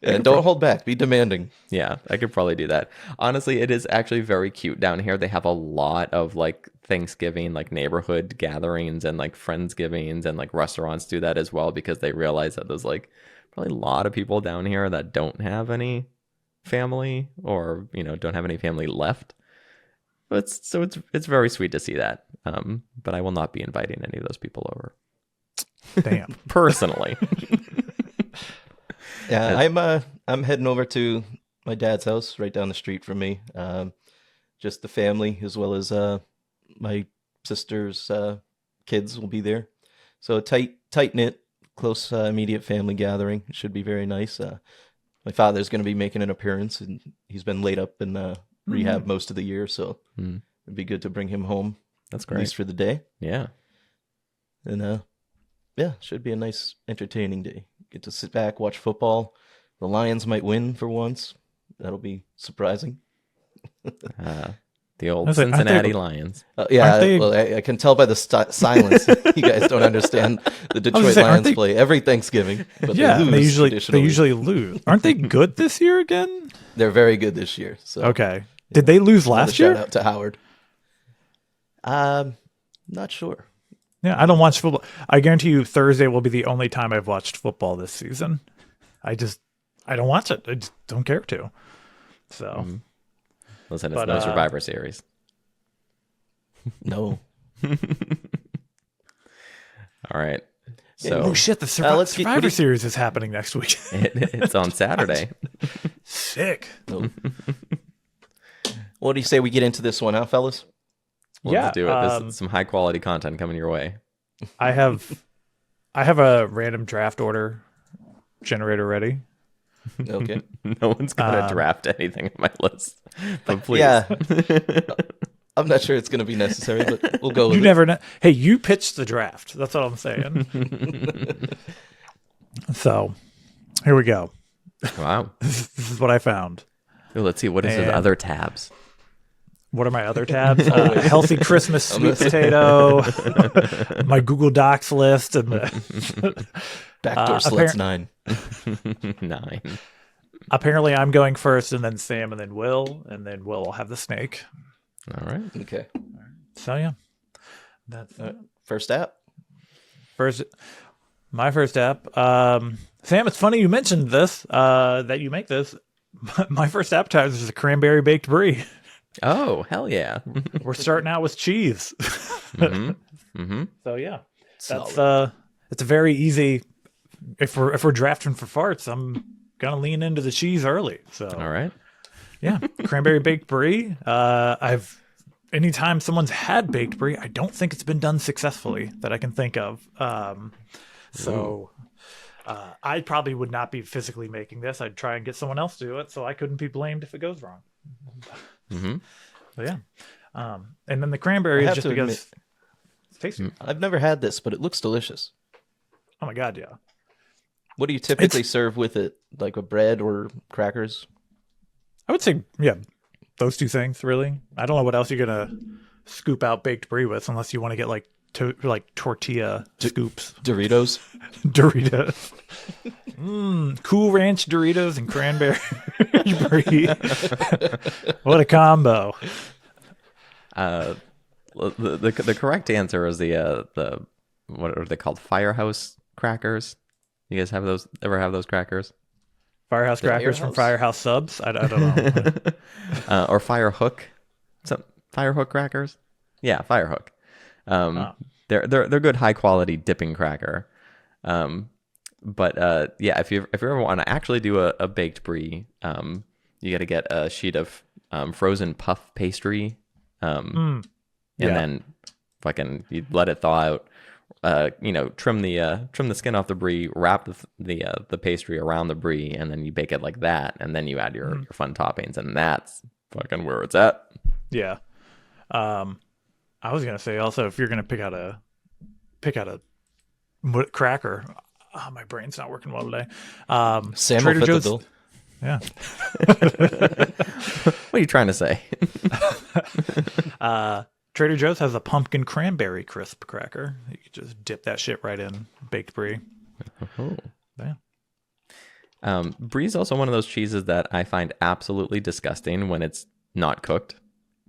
And don't hold back. Be demanding. Yeah, I could probably do that. Honestly, it is actually very cute down here. They have a lot of like Thanksgiving, like neighborhood gatherings and like Friendsgivings, and like restaurants do that as well, because they realize that there's like probably a lot of people down here that don't have any family, or don't have any family left. But it's very sweet to see that. But I will not be inviting any of those people over. Damn. Personally. Yeah, I'm heading over to my dad's house right down the street from me. Just the family, as well as my sister's kids will be there. So a tight knit, close immediate family gathering. It should be very nice. My father's going to be making an appearance, and he's been laid up in rehab most of the year, so it'd be good to bring him home. That's At great. least for the day. Yeah. And yeah, should be a nice, entertaining day. Get to sit back, watch football. The Lions might win for once. That'll be surprising. The old I was like, aren't Cincinnati they- Lions. Yeah, Aren't they- well, I can tell by the silence. You guys don't understand the Detroit say, aren't Lions they- play every Thanksgiving. But Yeah, they lose they traditionally. usually lose. Aren't they good this year again? They're very good this year. So Okay. Did they lose another last shout year? out to Howard. Not sure. Yeah, I don't watch football. I guarantee you Thursday will be the only time I've watched football this season. I don't watch it. I just don't care to. So Listen, it's But, no Survivor Series. No. All right. Yeah, So oh shit, the let's get- what do Survivor you- Series is happening next week. it's on Saturday. Sick. No. What do you say we get into this one, huh, fellas? Let's do it. This is some high quality content coming your way. I have a random draft order generator ready. Okay. No one's gonna draft anything on my list. But please. Yeah. I'm not sure it's going to be necessary, but we'll go with You it. never know. Hey, you pitched the draft. That's what I'm saying. So, here we go. Wow. This is what I found. Ooh, let's see. What is his And- other tabs? What are my other tabs? Healthy Christmas sweet potato, my Google Docs list, and Backdoor Sluts apparent- 9. 9. apparently I'm going first, and then Sam, and then Will will have the snake. All right. Okay. So yeah, that's First app. my first app. Sam, it's funny you mentioned this. That you make this. My first appetizer is a cranberry baked brie. Oh, hell yeah. We're starting out with cheese. Mm-hmm. So yeah, that's Solid. it's a very easy. If we're drafting for farts, I'm gonna lean into the cheese early. So All right. yeah, cranberry baked brie. Anytime someone's had baked brie, I don't think it's been done successfully that I can think of. I probably would not be physically making this. I'd try and get someone else to do it, so I couldn't be blamed if it goes wrong. Mm-hmm. So yeah, and then the cranberry I is have just to because admit- it's tasty. I've never had this, but it looks delicious. Oh my god, yeah. What do you typically serve with it? Like a bread or crackers? I would say, yeah, those two things really. I don't know what else you're gonna scoop out baked brie with, unless you want to get like tortilla scoops, Doritos? Doritos, Cool Ranch Doritos and cranberry brie. What a combo! The correct answer is the what are they called? Firehouse crackers. You guys have those? Ever have those crackers? Firehouse crackers from Firehouse Subs. I don't know. Or fire hook? Fire hook crackers? Yeah, fire hook. They're good high quality dipping cracker. But yeah, if you ever want to actually do a baked brie, you got to get a sheet of frozen puff pastry, and then fucking you let it thaw out. Trim the skin off the brie, wrap the pastry around the brie, and then you bake it like that, and then you add your fun toppings, and that's fucking where it's at. Yeah. I was gonna say also, if you're gonna pick out a cracker, my brain's not working well today. Sam Trader will fit Joe's. the bill. Yeah. What are you trying to say? Trader Joe's has a pumpkin cranberry crisp cracker. You could just dip that shit right in baked brie. Oh. Yeah. Brie is also one of those cheeses that I find absolutely disgusting when it's not cooked.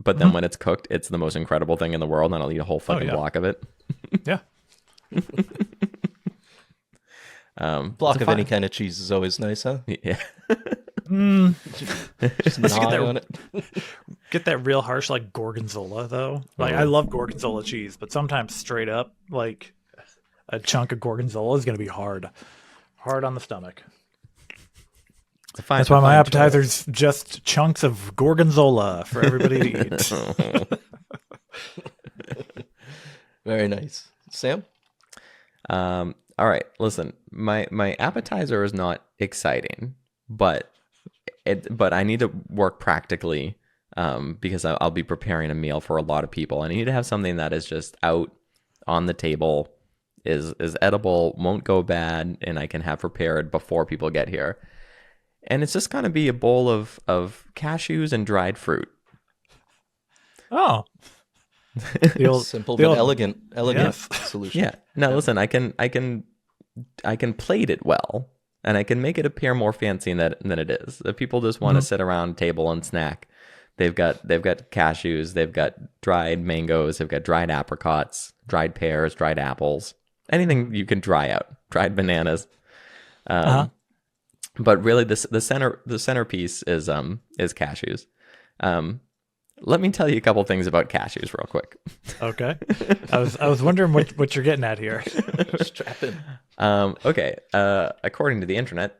But then when it's cooked, it's the most incredible thing in the world, and I'll eat a whole fucking block of it. Yeah. Block of any kind of cheese is always nice, huh? Yeah. Just gnawing on it. Get that real harsh like gorgonzola though. Like I love gorgonzola cheese, but sometimes straight up like a chunk of gorgonzola is going to be hard on the stomach. That's why my appetizer's just chunks of gorgonzola for everybody to eat. Very nice. Sam? All right, listen, my appetizer is not exciting, but I need to work practically because I'll be preparing a meal for a lot of people. And I need to have something that is just out on the table, is edible, won't go bad, and I can have prepared before people get here. And it's just going to be a bowl of cashews and dried fruit. Oh. Simple but elegant solution. Yeah. Now listen, I can plate it well, and I can make it appear more fancy than it is. If people just want to sit around a table and snack, they've got cashews, they've got dried mangoes, they've got dried apricots, dried pears, dried apples, anything you can dry out, dried bananas. But really, the centerpiece is cashews. Let me tell you a couple things about cashews real quick. Okay. I was wondering what you're getting at here. Strap in. Okay. According to the internet,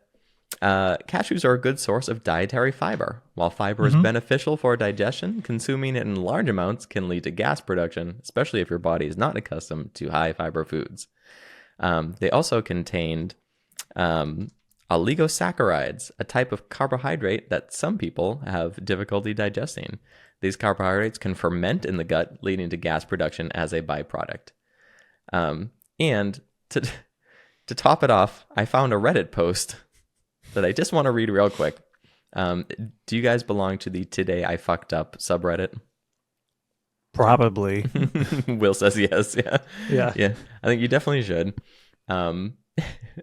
cashews are a good source of dietary fiber. While fiber is beneficial for digestion, consuming it in large amounts can lead to gas production, especially if your body is not accustomed to high fiber foods. They also contained oligosaccharides, a type of carbohydrate that some people have difficulty digesting. These carbohydrates can ferment in the gut, leading to gas production as a byproduct. And to top it off, I found a Reddit post that I just want to read real quick. Do you guys belong to the Today I Fucked Up subreddit? Probably. Will says yes. Yeah. I think you definitely should. And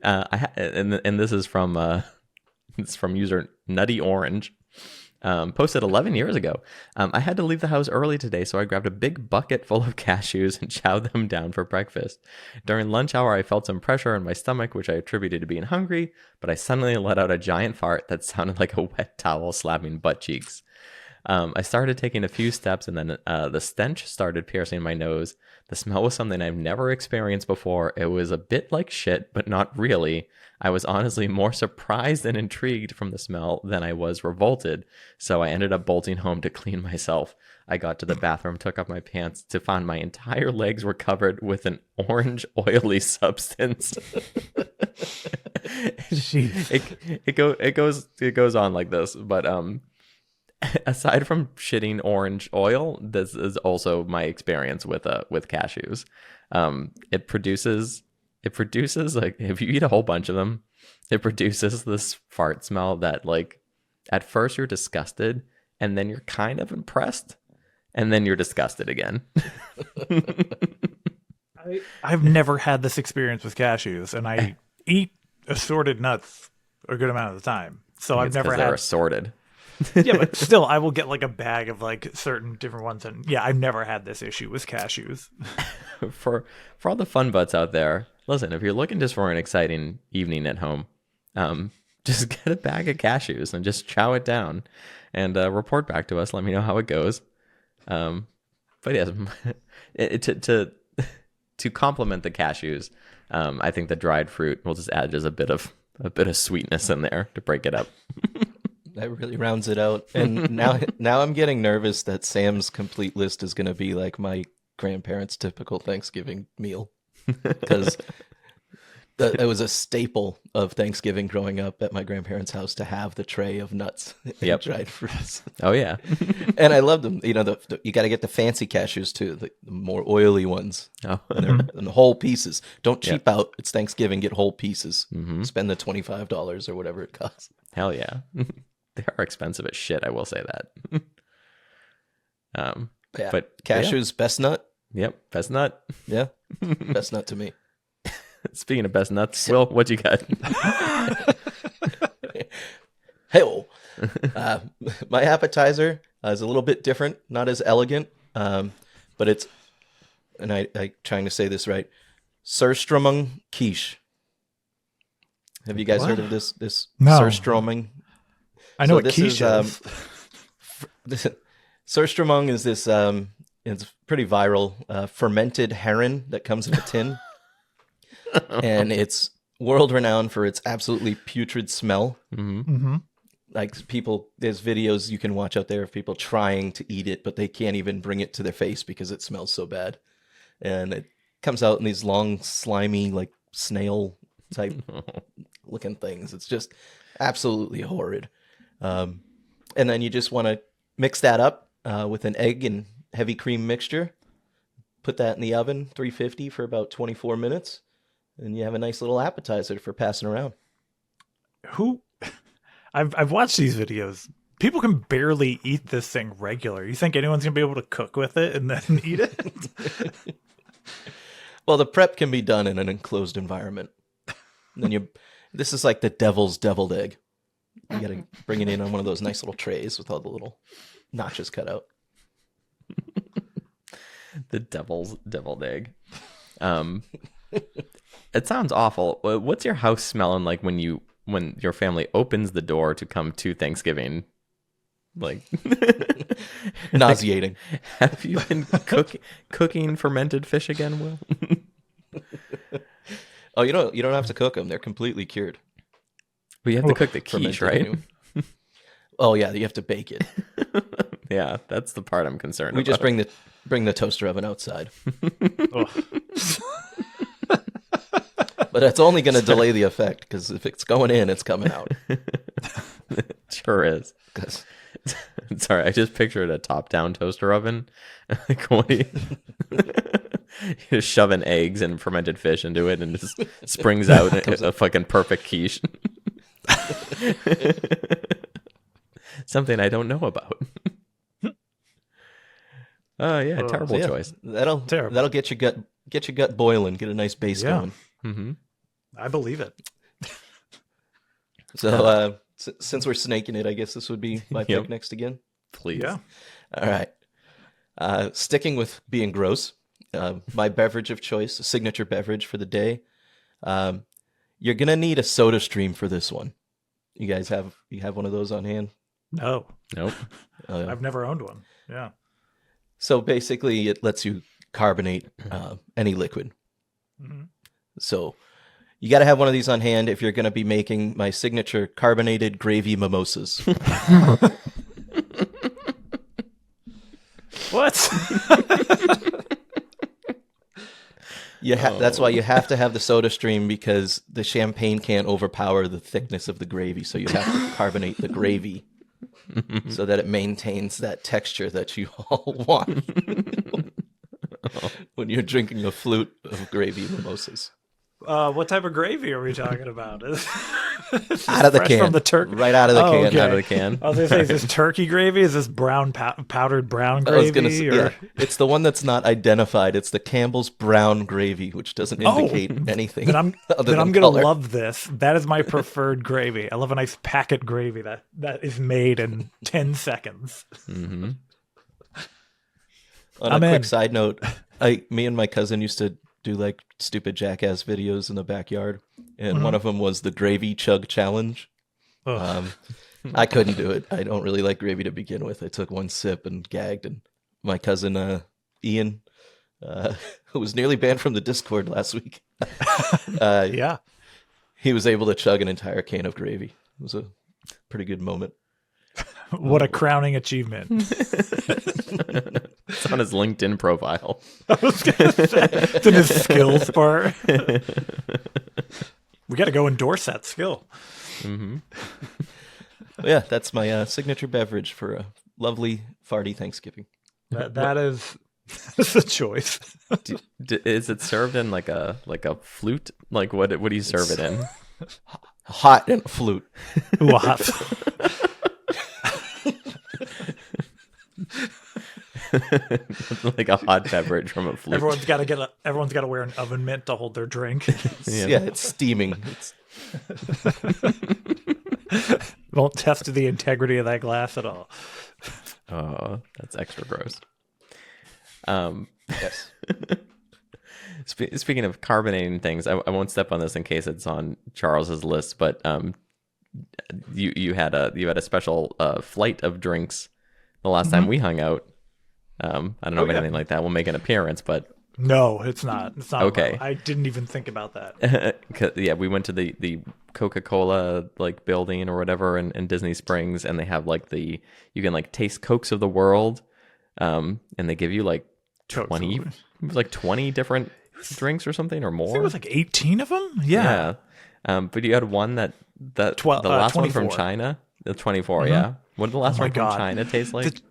this is from user Nutty Orange. Posted 11 years ago. I had to leave the house early today, so I grabbed a big bucket full of cashews and chowed them down for breakfast. During lunch hour, I felt some pressure in my stomach, which I attributed to being hungry, but I suddenly let out a giant fart that sounded like a wet towel slapping butt cheeks. I started taking a few steps, and then the stench started piercing my nose. The smell was something I've never experienced before. It was a bit like shit, but not really. I was honestly more surprised and intrigued from the smell than I was revolted, so I ended up bolting home to clean myself. I got to the bathroom, took off my pants to find my entire legs were covered with an orange, oily substance. It goes on like this, but aside from shitting orange oil, this is also my experience with cashews. It produces like, if you eat a whole bunch of them, it produces this fart smell that, like, at first you're disgusted, and then you're kind of impressed, and then you're disgusted again. I've never had this experience with cashews, and I eat assorted nuts a good amount of the time. So I've never had. They're assorted. Yeah, but still, I will get like a bag of like certain different ones, and yeah, I've never had this issue with cashews. For all the fun butts out there, listen, if you're looking just for an exciting evening at home, just get a bag of cashews and just chow it down, and report back to us. Let me know how it goes. But yes, to complement the cashews, I think the dried fruit will just add just a bit of sweetness in there to break it up. That really rounds it out. And now I'm getting nervous that Sam's complete list is going to be like my grandparents' typical Thanksgiving meal, because it was a staple of Thanksgiving growing up at my grandparents' house to have the tray of nuts and dried fruits. Oh yeah, and I love them. You know, you got to get the fancy cashews too, the more oily ones, and the whole pieces. Don't cheap out. It's Thanksgiving. Get whole pieces. Spend the $25 or whatever it costs. Hell yeah. They are expensive as shit, I will say that. But cashews, best nut. Yep, best nut. Yeah, best nut to me. Speaking of best nuts, Will, what you got? Hey, my appetizer is a little bit different, not as elegant, but it's, and I trying to say this right, Surströmming quiche. Have you guys heard of this No. Surströmming? I know what quiche is. Surströmming is this, it's pretty viral, fermented heron that comes in a tin. And it's world renowned for its absolutely putrid smell. Like there's videos you can watch out there of people trying to eat it, but they can't even bring it to their face because it smells so bad. And it comes out in these long, slimy, like snail type looking things. It's just absolutely horrid. And then you just want to mix that up with an egg and heavy cream mixture. Put that in the oven, 350 for about 24 minutes. And you have a nice little appetizer for passing around. I've watched these videos. People can barely eat this thing regular. You think anyone's gonna be able to cook with it and then eat it? Well, the prep can be done in an enclosed environment. And then this is like the devil's deviled egg. You got to bring it in on one of those nice little trays with all the little notches cut out. The devil's deviled egg. It sounds awful. What's your house smelling like when your family opens the door to come to Thanksgiving? Like nauseating. Have you been cooking fermented fish again, Will? Oh, you don't have to cook them. They're completely cured. But you have to cook the quiche, right? Oh yeah, you have to bake it. Yeah, that's the part I'm concerned about. We just bring the toaster oven outside. But it's only going to delay the effect, because if it's going in, it's coming out. It sure is. Sorry, I just pictured a top-down toaster oven. Like, what you just shoving eggs and fermented fish into it, and it just springs out a fucking perfect quiche. Something I don't know about. Oh yeah, terrible choice. That'll get your gut boiling, get a nice base going. Mm-hmm. I believe it. So since we're snaking it, I guess this would be my pick next again. Please. Yeah. All right. Sticking with being gross, my beverage of choice, a signature beverage for the day. You're gonna need a soda stream for this one. You guys have one of those on hand? No. Nope. I've never owned one. Yeah. So basically, it lets you carbonate any liquid. Mm-hmm. So you got to have one of these on hand if you're going to be making my signature carbonated gravy mimosas. What? That's why you have to have the soda stream, because the champagne can't overpower the thickness of the gravy. So you have to carbonate the gravy so that it maintains that texture that you all want when you're drinking a flute of gravy mimosas. What type of gravy are we talking about? Out of the can. From the turkey? Right out of the can. Okay. Out of the can. I was going to say, is this turkey gravy? Is this brown powdered brown gravy? Yeah. It's the one that's not identified. It's the Campbell's brown gravy, which doesn't indicate anything. Then I'm going to color. love this. That is my preferred gravy. I love a nice packet gravy that is made in 10 seconds. Mm-hmm. On a quick side note, me and my cousin used to do like stupid jackass videos in the backyard, and one of them was the gravy chug challenge. I couldn't do it. I don't really like gravy to begin with. I took one sip and gagged, and my cousin Ian who was nearly banned from the Discord last week. Yeah. He was able to chug an entire can of gravy. It was a pretty good moment. What a crowning achievement. It's on his LinkedIn profile. I was gonna say, it's in his skills part. We got to go endorse that skill. Yeah, that's my signature beverage for a lovely farty Thanksgiving. That is that's a choice. Is it served in like a flute? Like what do you serve it in? Hot and a flute. Ooh, a hot. Like a hot beverage from a flute. Everyone's got to wear an oven mitt to hold their drink. Yeah, it's steaming. Won't test the integrity of that glass at all. Oh, that's extra gross. Yes. Speaking of carbonating things, I won't step on this in case it's on Charles's list, but you had a special flight of drinks the last time we hung out. I don't know if anything like that will make an appearance, but no, it's not. It's not okay. I didn't even think about that. Yeah, we went to the Coca-Cola like building or whatever in Disney Springs, and they have like you can like taste Cokes of the world, and they give you like 20, it was like 20 different drinks or something or more. I think it was like 18 of them. Yeah. But you had one that the last 24. one from China, the 24. Yeah. What did the last one from China taste like?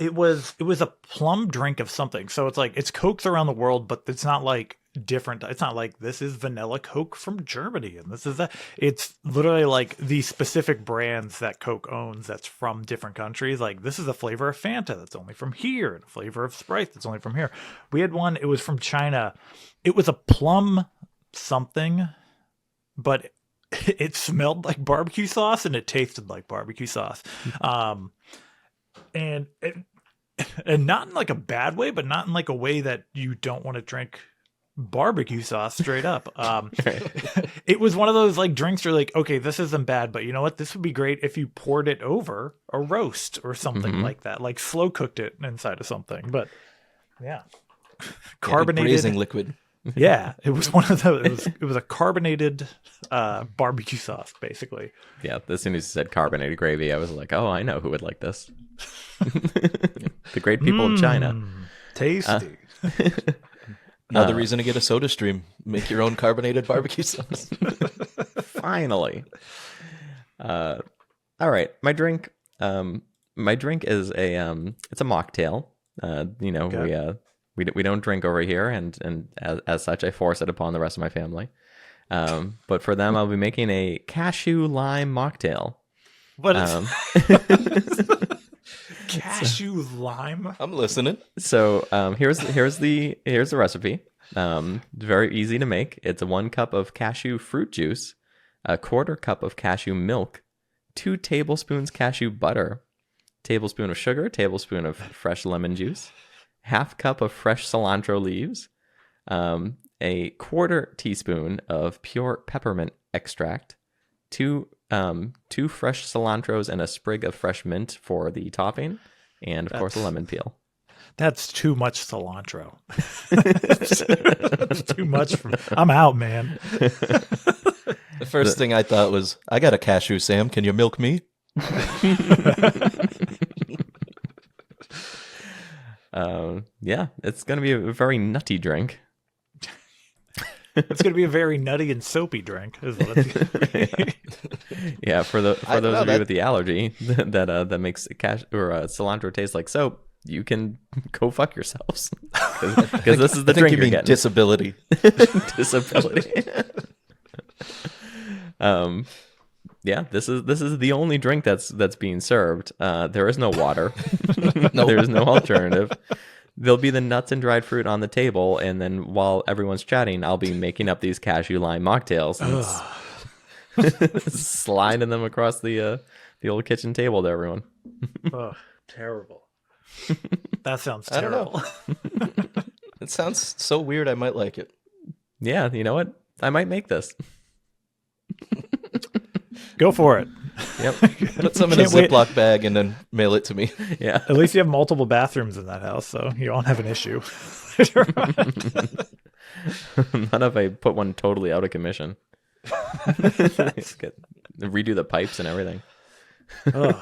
It was a plum drink of something. So it's Cokes around the world, but it's not like different. It's not like this is vanilla Coke from Germany and this is that. It's literally like the specific brands that Coke owns that's from different countries. Like this is a flavor of Fanta that's only from here, and a flavor of Sprite that's only from here. We had one. It was from China. It was a plum something, but it smelled like barbecue sauce and it tasted like barbecue sauce. And not in like a bad way, but not in like a way that you don't want to drink barbecue sauce straight up. It was one of those like drinks where like, okay, this isn't bad, but you know what? This would be great if you poured it over a roast or something like that, like slow cooked it inside of something. But yeah, carbonated braising liquid. Yeah, it was one of those. It was a carbonated barbecue sauce, basically. Yeah, as soon as you said carbonated gravy, I was like, oh, I know who would like this. The great people of China. Tasty. Another reason to get a soda stream. Make your own carbonated barbecue sauce. Finally. All right, my drink. My drink is it's a mocktail. Okay. We don't drink over here, and as such, I force it upon the rest of my family. But for them, I'll be making a cashew lime mocktail. What is cashew lime? I'm listening. So here's the recipe. Very easy to make. It's 1 cup of cashew fruit juice, 1/4 cup of cashew milk, 2 tablespoons cashew butter, tablespoon of sugar, tablespoon of fresh lemon juice, 1/2 cup of fresh cilantro leaves, a 1/4 teaspoon of pure peppermint extract, two fresh cilantros and a sprig of fresh mint for the topping, and of course a lemon peel. That's too much cilantro. That's too much for me. I'm out, man. The first thing I thought was, I got a cashew, Sam. Can you milk me? Yeah, it's going to be a very nutty drink. It's going to be a very nutty and soapy drink, is what it's going to be. Yeah, for those of you with the allergy that makes cilantro taste like soap, you can go fuck yourselves, because this is the drink you're getting. Disability. Disability. Yeah, this is the only drink that's being served. There is no water. No. There is no alternative. There'll be the nuts and dried fruit on the table, and then while everyone's chatting, I'll be making up these cashew lime mocktails and sliding them across the old kitchen table to everyone. Oh, terrible. That sounds terrible. It sounds so weird. I might like it. Yeah, you know what? I might make this. Go for it. Yep. Put some in a Ziploc bag and then mail it to me. Yeah. At least you have multiple bathrooms in that house, so you don't have an issue. Not if I put one totally out of commission. Redo the pipes and everything. Ugh.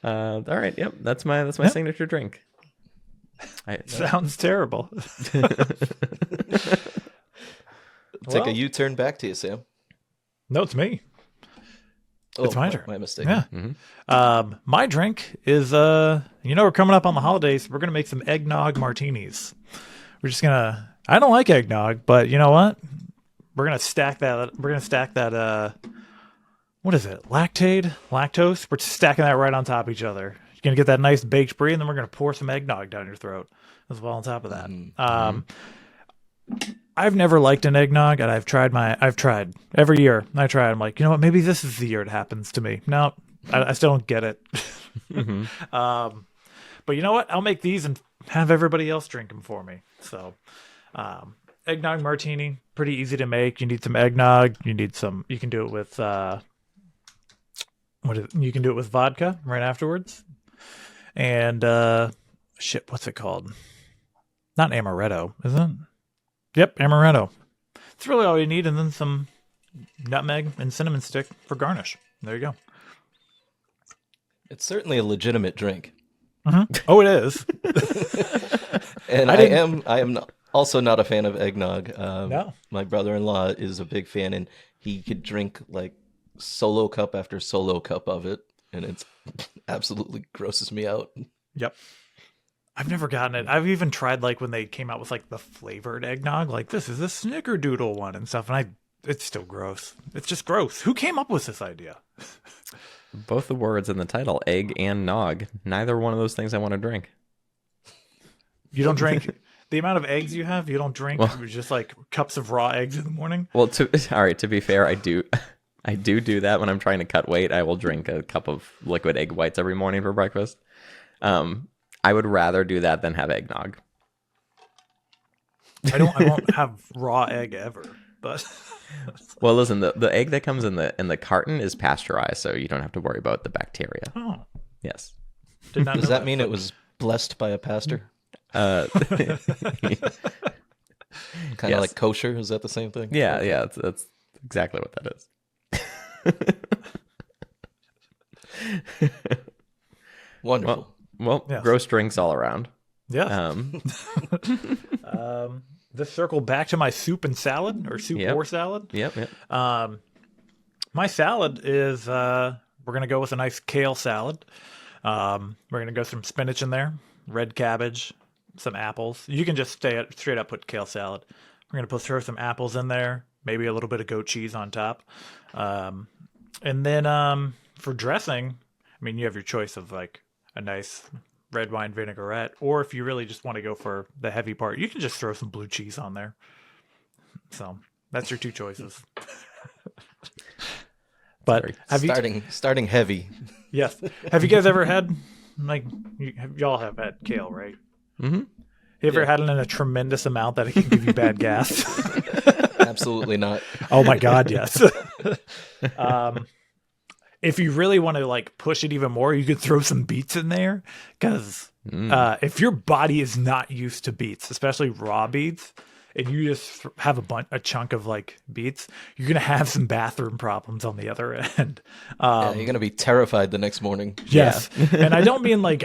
All right, yep, that's my signature drink. Sounds terrible. Take a U-turn back to you, Sam. No, it's me. It's my turn. My mistake. Yeah. My drink is we're coming up on the holidays. We're gonna make some eggnog martinis. We're just gonna. I don't like eggnog, but you know what? We're gonna stack that. We're gonna stack that. What is it? Lactose. We're stacking that right on top of each other. You're gonna get that nice baked brie, and then we're gonna pour some eggnog down your throat as well on top of that. I've never liked an eggnog, and I've tried every year. I try. I'm like, you know what? Maybe this is the year it happens to me. No, I still don't get it. But you know what? I'll make these and have everybody else drink them for me. So, eggnog martini, pretty easy to make. You need some eggnog. You can do it with you can do it with vodka right afterwards. And what's it called? Not amaretto, is it? Yep, amaretto. It's really all you need, and then some nutmeg and cinnamon stick for garnish. There you go. It's certainly a legitimate drink. Oh, it is. And I am also not a fan of eggnog. No. My brother-in-law is a big fan, and he could drink like solo cup after solo cup of it, and it's absolutely grosses me out. Yep. I've never gotten it. I've even tried like when they came out with like the flavored eggnog, like this is a snickerdoodle one and stuff, and it's still gross. It's just gross. Who came up with this idea? Both the words in the title, egg and nog. Neither one of those things I want to drink. You don't drink the amount of eggs you have. You don't drink just like cups of raw eggs in the morning. Well, to be fair, I do that when I'm trying to cut weight. I will drink a cup of liquid egg whites every morning for breakfast. I would rather do that than have eggnog. I won't have raw egg ever, but well, listen, the egg that comes in the carton is pasteurized, so you don't have to worry about the bacteria. Oh, yes. Did not know Does that mean it was blessed by a pastor? Kind of like kosher. Is that the same thing? Yeah, that's exactly what that is. Wonderful. Well, yes. Gross drinks all around. Yeah. This circle back to my soup and salad, or soup or salad. Yep. My salad is we're gonna go with a nice kale salad. We're gonna go some spinach in there, red cabbage, some apples. You can just straight up put kale salad. We're gonna throw some apples in there, maybe a little bit of goat cheese on top, and then for dressing, I mean, you have your choice of like a nice red wine vinaigrette, or if you really just want to go for the heavy part, you can just throw some blue cheese on there. So that's your two choices. But starting heavy? Yes. Have you guys ever had y'all have had kale, right? Mm-hmm. You ever had it in a tremendous amount that it can give you bad gas? Absolutely not. Oh my God, yes. If you really want to like push it even more, you could throw some beets in there, because if your body is not used to beets, especially raw beets, and you just have a chunk of like beets, you're gonna have some bathroom problems on the other end. You're gonna be terrified the next morning. Yes, and I don't mean like,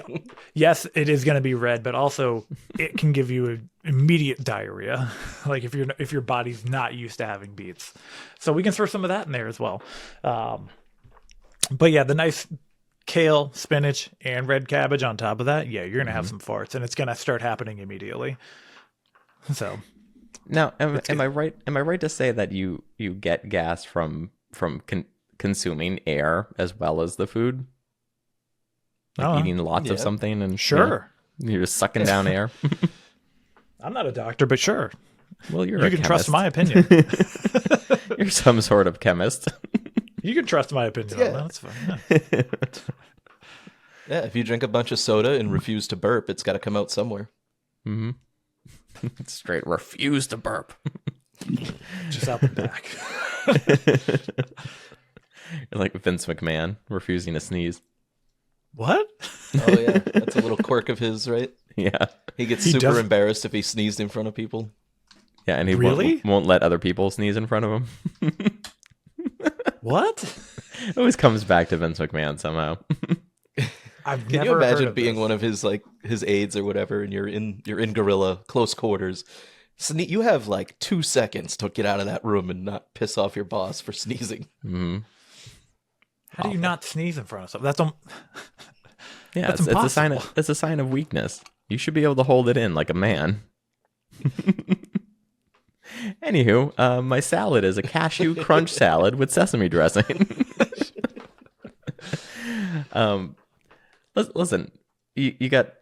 yes, it is gonna be red, but also it can give you immediate diarrhea, like if your body's not used to having beets. So we can throw some of that in there as well. But yeah, the nice kale, spinach, and red cabbage on top of that, yeah, you're gonna have some farts, and it's gonna start happening immediately. So now, am I right? Am I right to say that you get gas from consuming air as well as the food, like eating lots of something and sure, you're just sucking down air? I'm not a doctor, but sure. Well, you can trust my opinion. You're some sort of chemist. You can trust my opinion on that. That's fine. Yeah, if you drink a bunch of soda and refuse to burp, it's got to come out somewhere. Mm-hmm. Straight refuse to burp. Just out the back. You're like Vince McMahon refusing to sneeze. What? Oh yeah, that's a little quirk of his, right? Yeah. He gets He super does- embarrassed if he sneezed in front of people. Yeah, and he Really? won't let other people sneeze in front of him. What? It always comes back to Vince McMahon somehow. I've Can never you heard imagine of being this. one of his his aides or whatever, and you're in gorilla close quarters? You have like 2 seconds to get out of that room and not piss off your boss for sneezing. How do you not sneeze in front of someone? That's Yeah, That's it's a sign impossible. it's a sign of weakness. You should be able to hold it in like a man. Anywho, my salad is a cashew crunch salad with sesame dressing. Listen, you got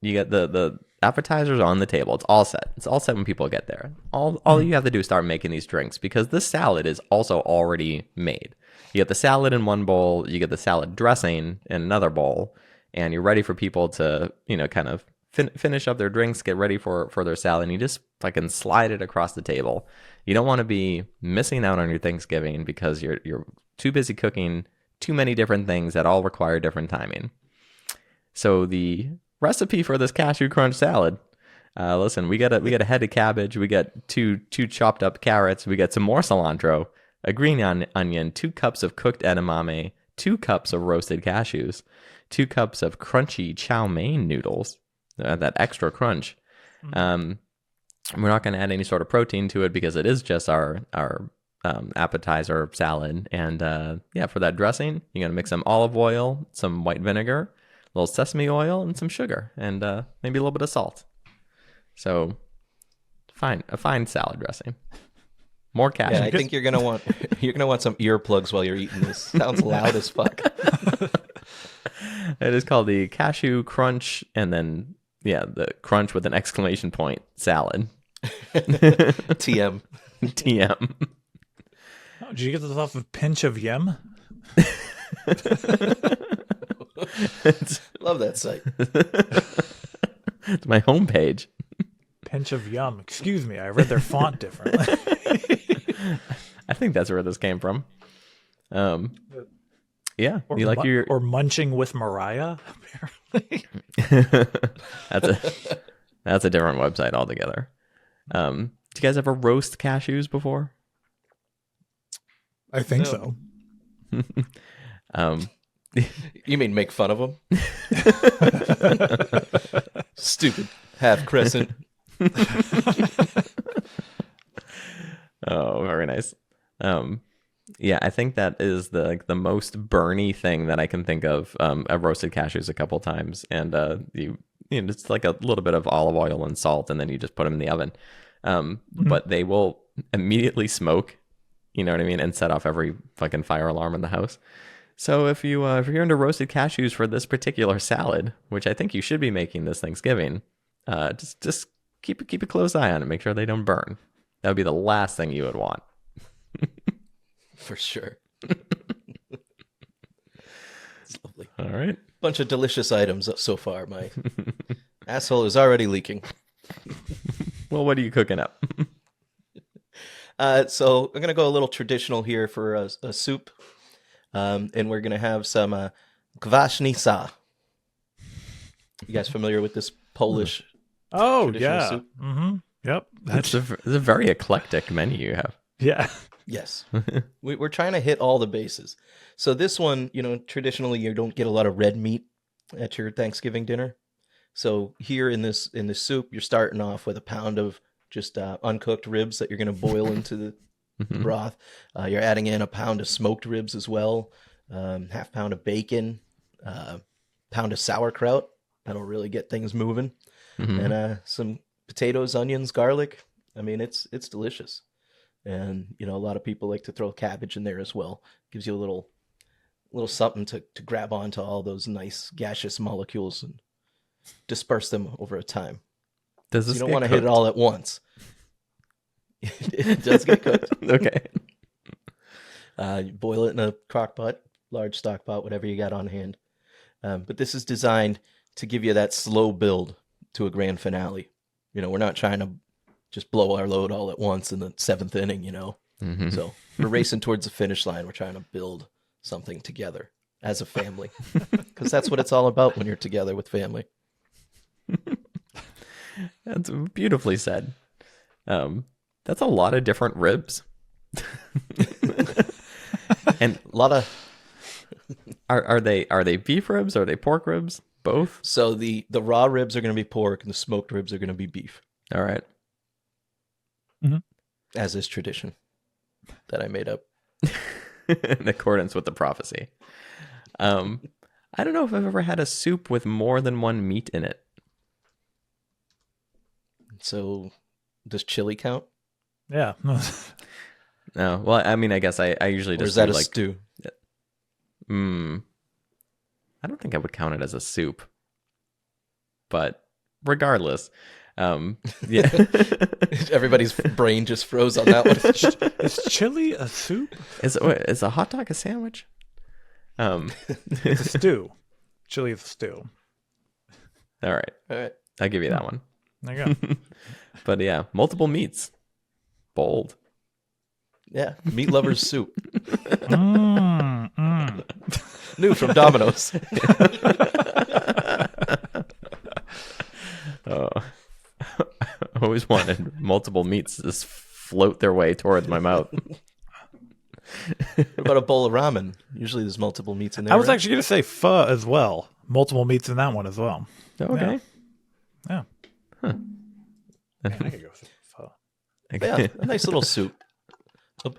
the appetizers on the table. It's all set. It's all set when people get there. All you have to do is start making these drinks because this salad is also already made. You get the salad in one bowl, you get the salad dressing in another bowl, and you're ready for people to, kind of finish up their drinks, get ready for their salad, and you just fucking slide it across the table. You don't want to be missing out on your Thanksgiving because you're too busy cooking too many different things that all require different timing. So the recipe for this cashew crunch salad, listen, we got a head of cabbage, we got two chopped up carrots, we got some more cilantro, a green onion, 2 cups of cooked edamame, 2 cups of roasted cashews, 2 cups of crunchy chow mein noodles, that extra crunch. We're not going to add any sort of protein to it because it is just our appetizer salad. And for that dressing, you're going to mix some olive oil, some white vinegar, a little sesame oil, and some sugar, and maybe a little bit of salt. So, a fine salad dressing. More cashew. Yeah, I think you're gonna want some earplugs while you're eating this. Sounds loud as fuck. It is called the cashew crunch, and then the crunch with an exclamation point salad. TM. TM. Oh, did you get this off of Pinch of Yum? Love that site. It's my homepage. Pinch of Yum. Excuse me, I read their font differently. I think that's where this came from. Yeah, Or, you like your or Munching with Mariah, apparently. that's a different website altogether. Did you guys ever roast cashews before? I think No. so. You mean make fun of them? Stupid half crescent. Oh, very nice. Yeah, I think that is the most burny thing that I can think of. I've roasted cashews a couple times, and it's like a little bit of olive oil and salt, and then you just put them in the oven. But they will immediately smoke, you know what I mean, and set off every fucking fire alarm in the house. So if you're into roasted cashews for this particular salad, which I think you should be making this Thanksgiving, just keep a close eye on it. Make sure they don't burn. That would be the last thing you would want. For sure. It's lovely. All right. Bunch of delicious items so far. My asshole is already leaking. Well, what are you cooking up? So I'm going to go a little traditional here for a soup. And we're going to have some kwasnica. You guys familiar with this Polish Oh, traditional yeah. soup? Mm-hmm. Yep. It's a very eclectic menu you have. Yeah. Yes. We're trying to hit all the bases. So this one, traditionally you don't get a lot of red meat at your Thanksgiving dinner. So here in this soup, you're starting off with a pound of just uncooked ribs that you're going to boil into the broth. You're adding in a pound of smoked ribs as well, half pound of bacon, pound of sauerkraut. That'll really get things moving. And some potatoes, onions, garlic. I mean, it's delicious. And, a lot of people like to throw cabbage in there as well. Gives you a little something to grab onto all those nice gaseous molecules and disperse them over a time. Does this You don't get want to hit it cooked? all at once. It does get cooked. Okay. You boil it in a crock pot, large stock pot, whatever you got on hand. But this is designed to give you that slow build to a grand finale. We're not trying to just blow our load all at once in the 7th inning, So we're racing towards the finish line. We're trying to build something together as a family. Because that's what it's all about when you're together with family. That's beautifully said. That's a lot of different ribs. And A lot of are they beef ribs? Are they pork ribs? Both? so the raw ribs are going to be pork, and the smoked ribs are going to be beef, All right. as is tradition that I made up. In accordance with the prophecy. I don't know if I've ever had a soup with more than one meat in it. So, does chili count, Yeah. No. Well, I mean, I guess I usually or just is that do a like stew? I don't think I would count it as a soup. But regardless, yeah. Everybody's brain just froze on that one. Is chili a soup? Is a hot dog a sandwich? It's a stew. Chili is a stew. All right. All right. I'll give you that one. There you go. But yeah, multiple meats. Bold. Yeah, meat lovers soup. Mm. New from Domino's. Oh. I always wanted multiple meats to just float their way towards my mouth. What about a bowl of ramen? Usually there's multiple meats in there. I was right? actually going to say pho as well. Multiple meats in that one as well. Okay. Yeah. I could go with pho. Yeah, a nice little soup.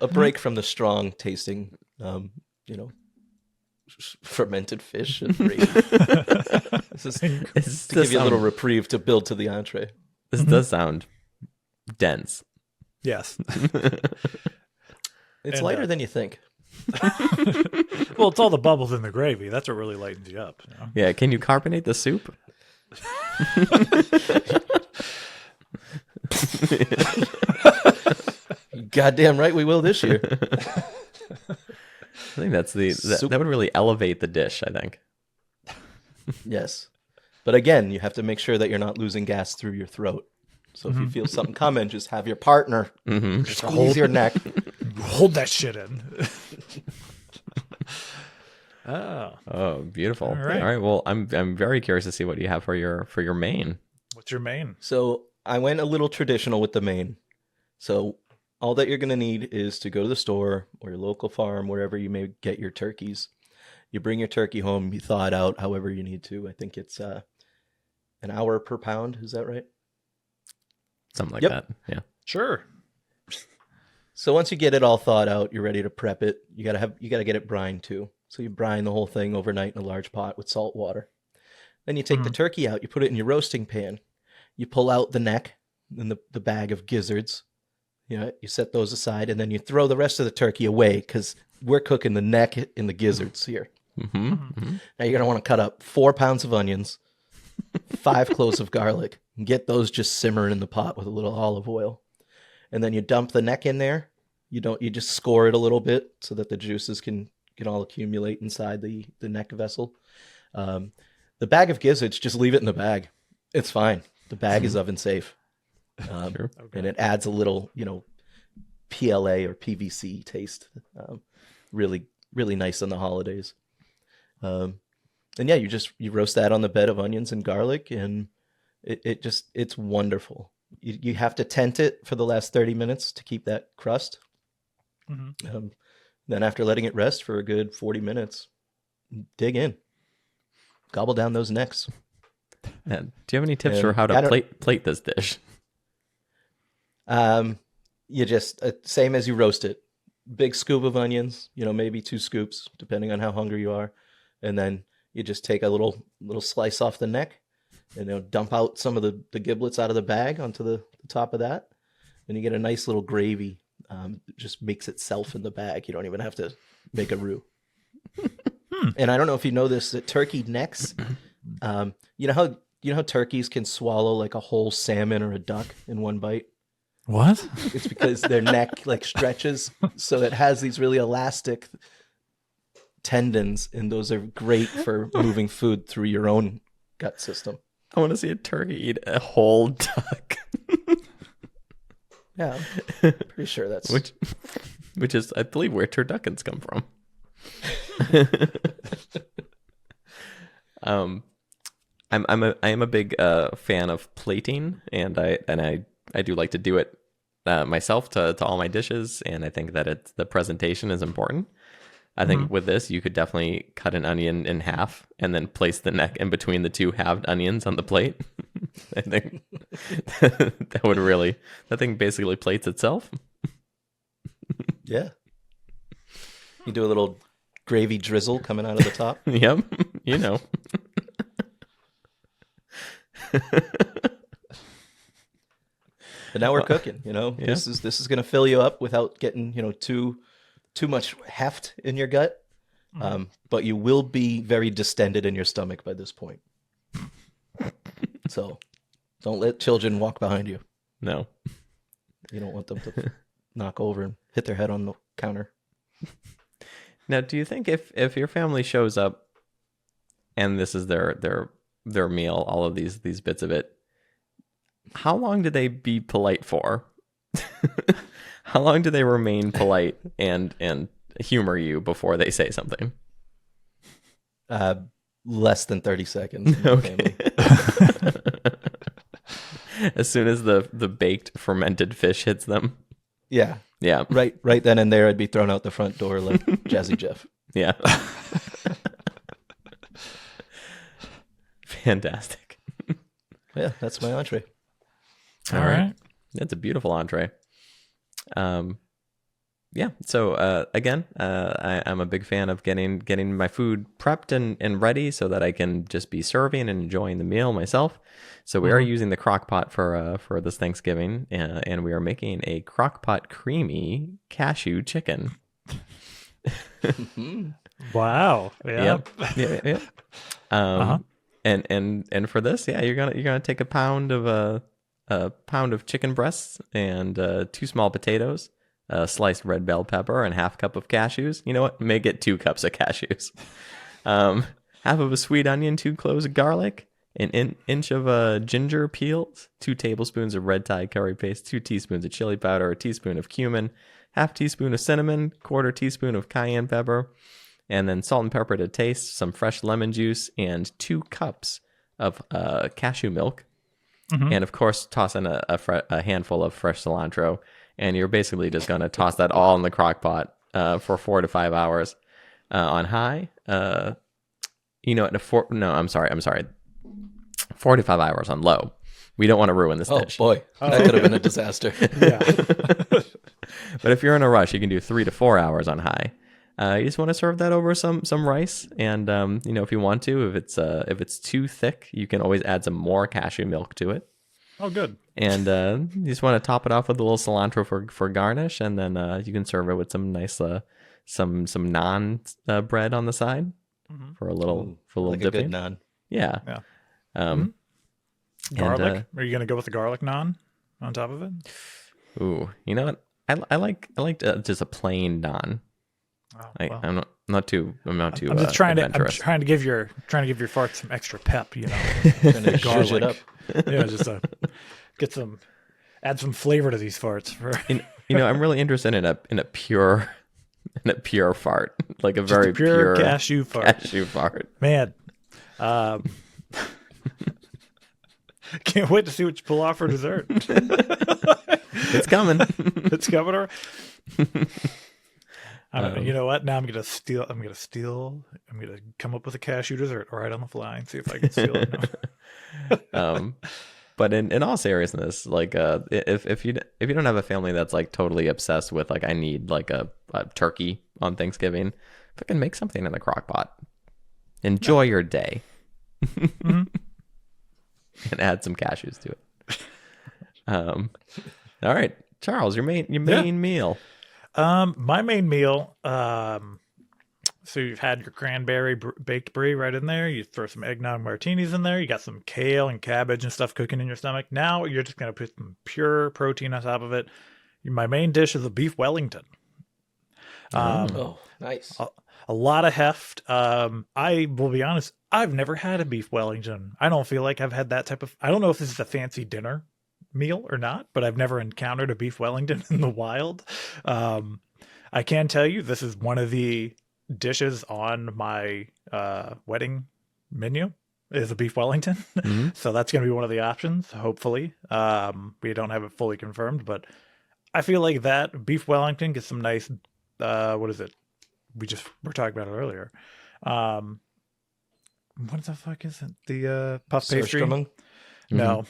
A break from the strong tasting, fermented fish and gravy. This is to give you a little reprieve to build to the entree. This does sound dense. Yes. It's And, lighter than you think. Well, it's all the bubbles in the gravy. That's what really lightens you up. You know? Yeah, can you carbonate the soup? Goddamn right we will this year. I think that's that would really elevate the dish, I think. Yes. But again, you have to make sure that you're not losing gas through your throat. So if you feel something coming, just have your partner squeeze your neck. Hold that shit in. Oh, beautiful. All right. right. Well, I'm very curious to see what you have for your main. What's your main? So I went a little traditional with the main. So all that you're going to need is to go to the store or your local farm, wherever you may get your turkeys. You bring your turkey home, you thaw it out however you need to. I think it's an hour per pound. Is that right? Something like Yep. that. Yeah. Sure. So once you get it all thawed out, you're ready to prep it. You gotta get it brined too. So you brine the whole thing overnight in a large pot with salt water. Then you take the turkey out, you put it in your roasting pan. You pull out the neck and the bag of gizzards. You set those aside, and then you throw the rest of the turkey away because we're cooking the neck and the gizzards here. Mm-hmm. Now you're gonna want to cut up 4 pounds of onions, 5 cloves of garlic, and get those just simmering in the pot with a little olive oil. And then you dump the neck in there. You just score it a little bit so that the juices can all accumulate inside the neck vessel. The bag of gizzards, just leave it in the bag. It's fine. The bag is oven safe. Sure. And it adds a little, PLA or PVC taste. Really, really nice on the holidays. And yeah, you roast that on the bed of onions and garlic, and it's wonderful. You have to tent it for the last 30 minutes to keep that crust. Then after letting it rest for a good 40 minutes, dig in, gobble down those necks. Yeah. Do you have any tips And for how I to don't- plate this dish? You just same as you roast it. Big scoop of onions, maybe 2 scoops, depending on how hungry you are, and then you just take a little slice off the neck, and dump out some of the giblets out of the bag onto the top of that, and you get a nice little gravy. It just makes itself in the bag. You don't even have to make a roux. And I don't know if you know this, that turkey necks, you know how turkeys can swallow like a whole salmon or a duck in one bite? What? It's because their neck stretches, so it has these really elastic tendons, and those are great for moving food through your own gut system. I want to see a turkey eat a whole duck. Yeah, I'm pretty sure that's which is, I believe, where turduckens come from. I am a big fan of plating, and I do like to do it myself to all my dishes, and I think that the presentation is important. I think with this, you could definitely cut an onion in half and then place the neck in between the two halved onions on the plate. I think that thing basically plates itself. Yeah. You do a little gravy drizzle coming out of the top. Yep. You know. But now we're cooking, Yeah. This is going to fill you up without getting, too much heft in your gut. But you will be very distended in your stomach by this point. So don't let children walk behind you. No. You don't want them to knock over and hit their head on the counter. Now, do you think if your family shows up and this is their meal, all of these bits of it, how long do they be polite for? How long do they remain polite and humor you before they say something? Less than 30 seconds. Okay. As soon as the baked fermented fish hits them. Yeah. Yeah. Right then and there, I'd be thrown out the front door like Jazzy Jeff. Yeah. Fantastic. Yeah, that's my entree. All right. That's a beautiful entree. Yeah. So again, I'm a big fan of getting my food prepped and ready so that I can just be serving and enjoying the meal myself. So we are using the crock pot for this Thanksgiving, and we are making a crock pot creamy cashew chicken. Wow. Yeah. Yep. Yeah. And for this, yeah, you're gonna take a pound of chicken breasts and 2 small potatoes, sliced red bell pepper, and half cup of cashews. You know what? Make it 2 cups of cashews. Half of a sweet onion, 2 cloves of garlic, an inch of ginger peels, 2 tablespoons of red Thai curry paste, 2 teaspoons of chili powder, a teaspoon of cumin, half teaspoon of cinnamon, 1/4 teaspoon of cayenne pepper, and then salt and pepper to taste, some fresh lemon juice, and 2 cups of cashew milk. And of course, toss in a handful of fresh cilantro, and you're basically just going to toss that all in the crock pot for 4 to 5 hours on high. I'm sorry, 4 to 5 hours on low. We don't want to ruin this dish. Oh boy, that could have been a disaster. Yeah. But if you're in a rush, you can do 3 to 4 hours on high. You just want to serve that over some rice, and if you want to, if it's too thick, you can always add some more cashew milk to it. Oh, good. And you just want to top it off with a little cilantro for garnish, and then you can serve it with some nice some naan bread on the side for a little Like dipping. a good naan. Yeah. Yeah. Garlic? And, Are you going to go with the garlic naan on top of it? ooh, you know what? I like just a plain naan. Oh, well. I'm not too. I'm just trying adventurous. to give your farts some extra pep, Trying to zhuzh it up. Yeah, just add some flavor to these farts. I'm really interested in a pure fart, like a very pure cashew fart. Cashew fart. Man, can't wait to see what you pull off for dessert. It's coming. It's coming. I don't know. You know what? Now I'm gonna come up with a cashew dessert right on the fly and see if I can steal it. But in all seriousness, like if you don't have a family that's like totally obsessed with like I need like a turkey on Thanksgiving, fucking make something in the crock pot. Enjoy your day. And add some cashews to it. All right, Charles, your main meal. My main meal. So you've had your cranberry baked brie right in there. You throw some eggnog martinis in there. You got some kale and cabbage and stuff cooking in your stomach. Now you're just gonna put some pure protein on top of it. My main dish is a beef Wellington. Oh, nice. A lot of heft. I will be honest, I've never had a beef Wellington. I don't feel like I've had that type of. I don't know if this is a fancy dinner meal or not, but I've never encountered a beef Wellington in the wild. I can tell you this is one of the dishes on my wedding menu. is a beef Wellington. So that's going to be one of the options, hopefully. We don't have it fully confirmed, but I feel like that beef Wellington gets some nice, what is it? We're talking about it earlier. What the fuck is it? The puff pastry? No.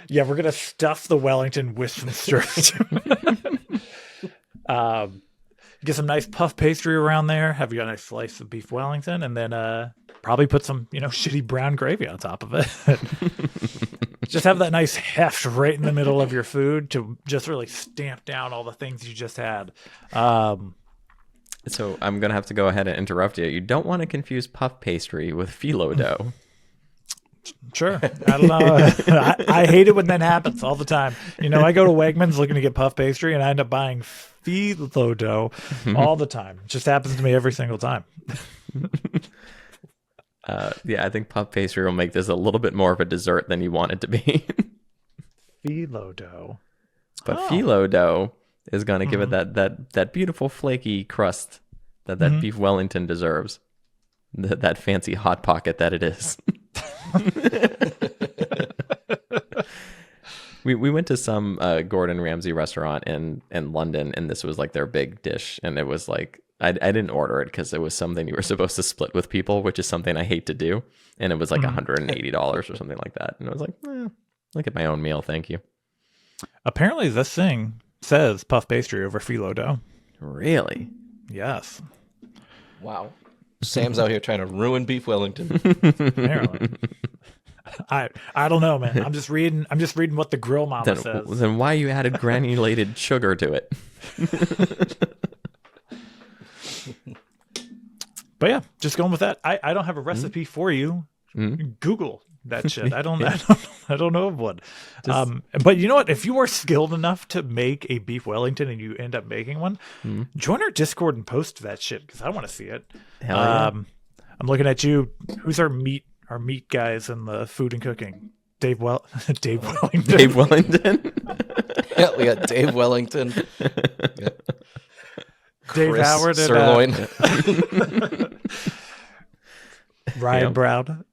Yeah, we're going to stuff the Wellington with some sturgeon. Get some nice puff pastry around there. Have you got a nice slice of beef Wellington, and then probably put some, shitty brown gravy on top of it. Just have that nice heft right in the middle of your food to just really stamp down all the things you just had. So I'm gonna have to go ahead and interrupt you. You don't want to confuse puff pastry with phyllo dough. Sure. I don't know. I hate it when that happens all the time. I go to Wegmans looking to get puff pastry, and I end up buying phyllo dough all the time. It just happens to me every single time. Yeah, I think puff pastry will make this a little bit more of a dessert than you want it to be. Phyllo dough. But phyllo dough is going to give it that beautiful flaky crust that beef Wellington deserves. That fancy hot pocket that it is. We went to some Gordon Ramsay restaurant in London, and this was like their big dish, and it was like I didn't order it because it was something you were supposed to split with people, which is something I hate to do, and it was like $180 or something like that, and I was like, look at my own meal, thank you. Apparently, this thing says puff pastry over phyllo dough. Really? Yes. Wow. Sam's out here trying to ruin beef Wellington. Apparently. I don't know, man. I'm just reading what the grill mama says. Then why you added granulated sugar to it? But yeah, just going with that. I don't have a recipe for you. Google that shit. I don't know of one. But you know what? If you are skilled enough to make a beef Wellington and you end up making one, join our Discord and post that shit because I want to see it. Hell yeah. I'm looking at you. Who's our meat guys in the food and cooking? Dave Wellington. Dave Wellington. Yeah, we got Dave Wellington. Yeah. Dave Chris Howard and Sirloin. Ryan Brown.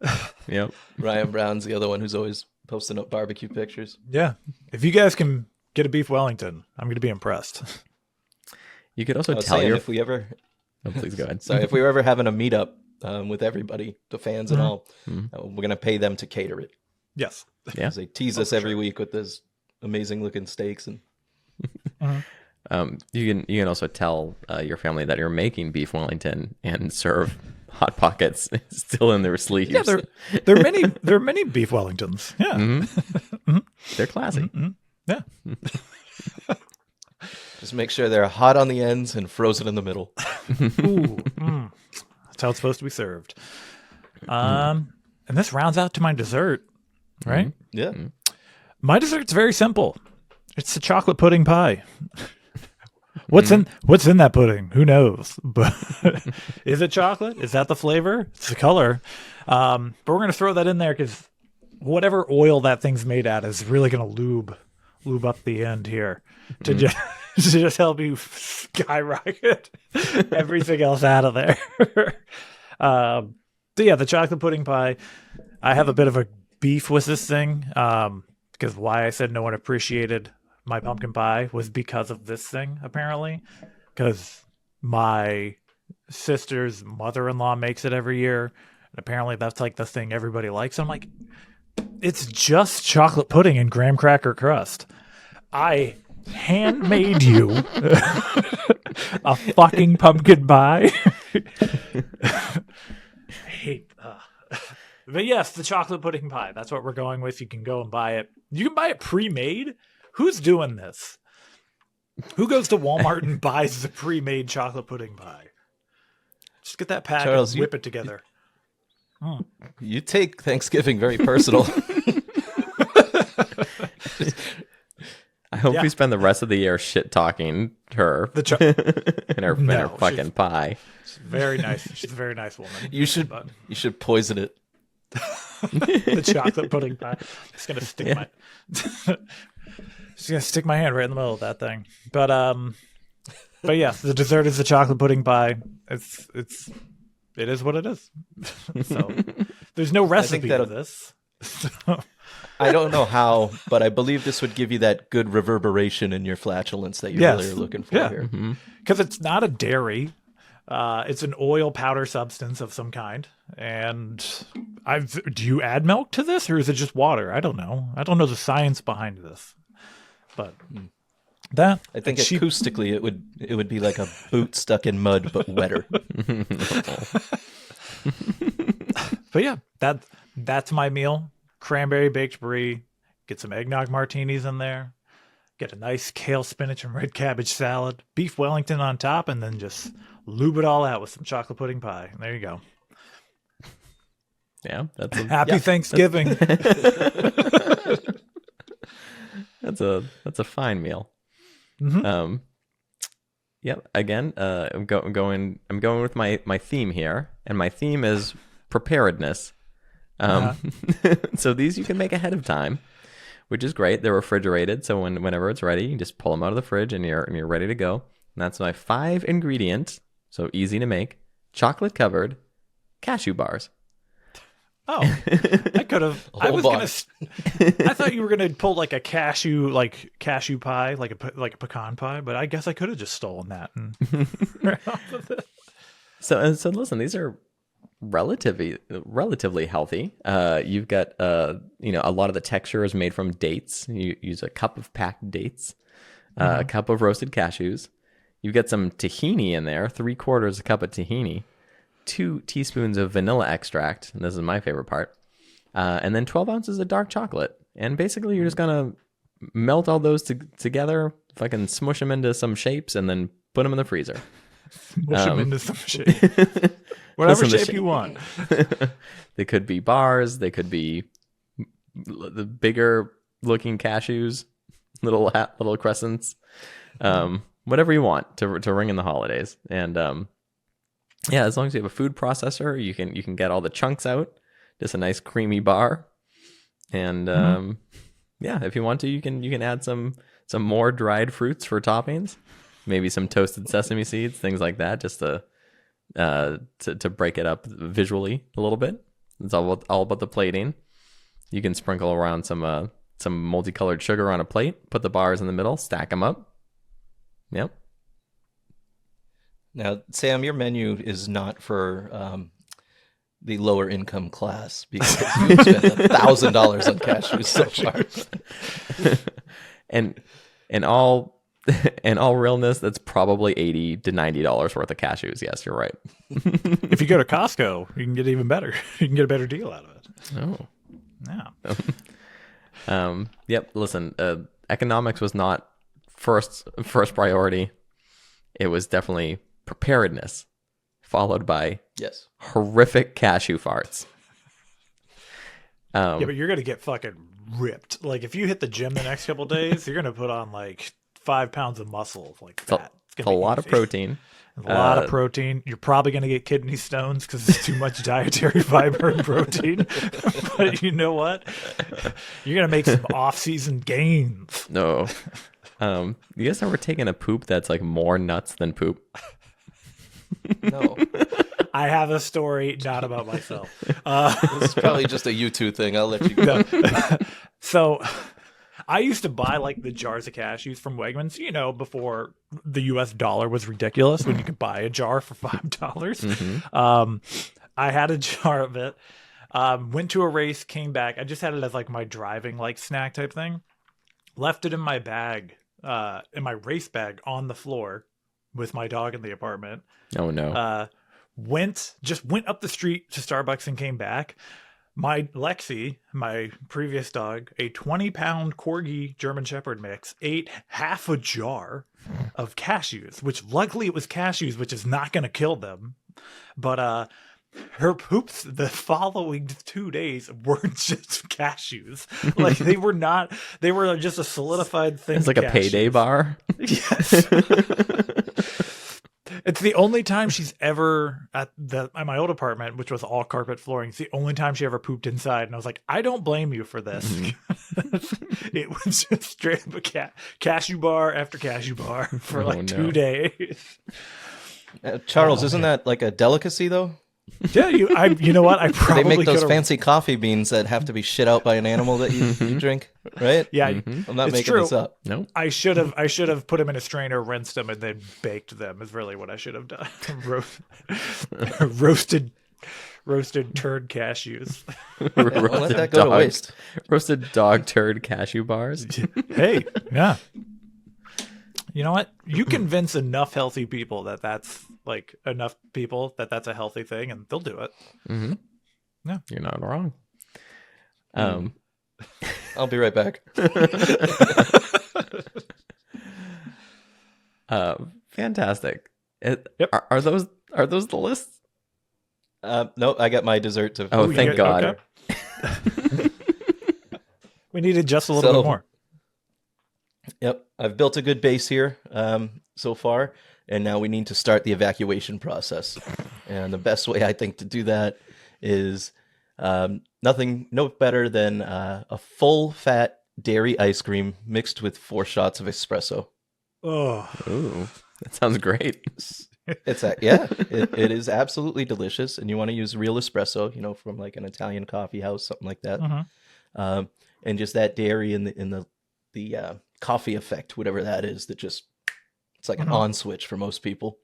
Yep. Ryan Brown's the other one who's always posting up barbecue pictures. Yeah. If you guys can get a beef Wellington, I'm going to be impressed. You could also tell your... if we ever... Oh, please go ahead. Sorry, if we were ever having a meetup with everybody, the fans and all, we're going to pay them to cater it. Yes. Yeah. They tease us every week with this amazing looking steaks. And you can also tell your family that you're making beef Wellington and serve hot pockets still in their sleeves. Yeah, there are many beef Wellingtons. Yeah. They're classy. Yeah. Just make sure they're hot on the ends and frozen in the middle. Ooh, that's how it's supposed to be served. And this rounds out to my dessert, right? Yeah. My dessert's very simple. It's a chocolate pudding pie. What's in that pudding? Who knows? But is it chocolate? Is that the flavor? It's the color. But we're gonna throw that in there because whatever oil that thing's made out is really gonna lube up the end here to just help you skyrocket everything else out of there. So yeah, the chocolate pudding pie. I have a bit of a beef with this thing because why I said no one appreciated my pumpkin pie was because of this thing, apparently, because my sister's mother-in-law makes it every year, and apparently that's like the thing everybody likes. I'm like, it's just chocolate pudding and graham cracker crust. I handmade you a fucking pumpkin pie. But yes, the chocolate pudding pie. That's what we're going with. You can go and buy it. You can buy it pre-made. Who's doing this? Who goes to Walmart and buys the pre-made chocolate pudding pie? Just get that pack Charles, and whip it together. You take Thanksgiving very personal. I hope we spend the rest of the year shit talking her and her fucking pie. She's very nice. She's a very nice woman. You should poison it. The chocolate pudding pie. Just gonna stick my just gonna stick my hand right in the middle of that thing. But yes, the dessert is the chocolate pudding pie. It's it is what it is. So there's no recipe to this. So. I don't know how, but I believe this would give you that good reverberation in your flatulence that you really are looking for here. Because it's not a dairy. It's an oil powder substance of some kind. And do you add milk to this, or is it just water? I don't know. I don't know the science behind this. But that I think acoustically it would be like a boot stuck in mud but wetter. But yeah, that's my meal. Cranberry baked brie. Get some eggnog martinis in there. Get a nice kale, spinach, and red cabbage salad. Beef Wellington on top, and then just lube it all out with some chocolate pudding pie. And there you go. Yeah, Happy Thanksgiving. That's a fine meal. Yep. Again, I'm going with my theme here, and my theme is preparedness. So these you can make ahead of time, which is great. They're refrigerated, so whenever it's ready, you just pull them out of the fridge and you're ready to go. And that's my 5 ingredient, so easy to make, chocolate covered cashew bars. Oh, I could have. I thought you were gonna pull like a cashew pie, like a pecan pie, but I guess I could have just stolen that. So listen, these are relatively healthy. You've got a lot of the texture is made from dates. You use a cup of packed dates, a cup of roasted cashews. You've got some tahini in there, 3/4 cup of tahini, 2 teaspoons of vanilla extract, and this is my favorite part, and then 12 ounces of dark chocolate. And basically, you're just gonna melt all those together, fucking smush them into some shapes, and then put them in the freezer. Smush them into some shape. Whatever shape you want. They could be bars. They could be the bigger looking cashews, little crescents, whatever you want to ring in the holidays. And yeah, as long as you have a food processor, you can get all the chunks out. Just a nice creamy bar. And yeah, if you want to, you can add some more dried fruits for toppings. Maybe some toasted sesame seeds, things like that, just to break it up visually a little bit. It's all about the plating. You can sprinkle around some multicolored sugar on a plate, put the bars in the middle, stack them up. Yep. Now, Sam, your menu is not for the lower income class because you've spent $1,000 on cashews so far. And in all realness, that's probably $80 to $90 worth of cashews. Yes, you're right. If you go to Costco, you can get even better. You can get a better deal out of it. Oh, yeah. Yep. Listen, economics was not first priority. It was definitely preparedness, followed by horrific cashew farts. Yeah, but you're gonna get fucking ripped. Like if you hit the gym the next couple of days, you're gonna put on like 5 pounds of muscle, like fat. It's a lot of protein. A lot of protein. You're probably going to get kidney stones because there's too much dietary fiber and protein. But you know what? You're going to make some off-season gains. No. You guys ever taken a poop that's like more nuts than poop? No. I have a story not about myself. This is probably just a U2 thing. I'll let you go. No. So I used to buy like the jars of cashews from Wegmans, before the US dollar was ridiculous when you could buy a jar for $5. I had a jar of it, went to a race, came back. I just had it as like my driving like snack type thing. Left it in my bag, in my race bag on the floor with my dog in the apartment. Oh no. Went up the street to Starbucks and came back. My Lexi, my previous dog, a 20-pound Corgi German Shepherd mix, ate half a jar of cashews, which luckily it was cashews, which is not going to kill them. But her poops the following 2 days were just cashews. Like they were just a solidified thing. It's like a payday bar. Yes. It's the only time she's ever at my old apartment, which was all carpet flooring. It's the only time she ever pooped inside. And I was like, I don't blame you for this. It was just straight up a cashew bar after cashew bar for 2 days. Charles, isn't that like a delicacy though? Yeah, you know what? I They probably make those could've- fancy coffee beans that have to be shit out by an animal that you drink, right? Yeah, I'm not it's making true. this up. Nope. I should have put them in a strainer, rinsed them, and then baked them. Is really what I should have done. Roasted turd cashews. Don't let that go to waste. Roasted dog turd cashew bars. Hey, yeah. You know what? You convince enough healthy people that that's like enough people that that's a healthy thing, and they'll do it. Mm-hmm. Yeah. You're not wrong. I'll be right back. Fantastic. Yep. Are those the lists? No, I got my dessert to. Oh, thank God. Okay. We needed just a little So- bit more. Yep, I've built a good base here so far, and now we need to start the evacuation process. And the best way I think to do that is no better than a full-fat dairy ice cream mixed with 4 shots of espresso. Oh, Ooh, that sounds great. It is absolutely delicious, and you want to use real espresso, from like an Italian coffee house, something like that. And just that dairy in the coffee effect, whatever that is, it's like an on switch for most people.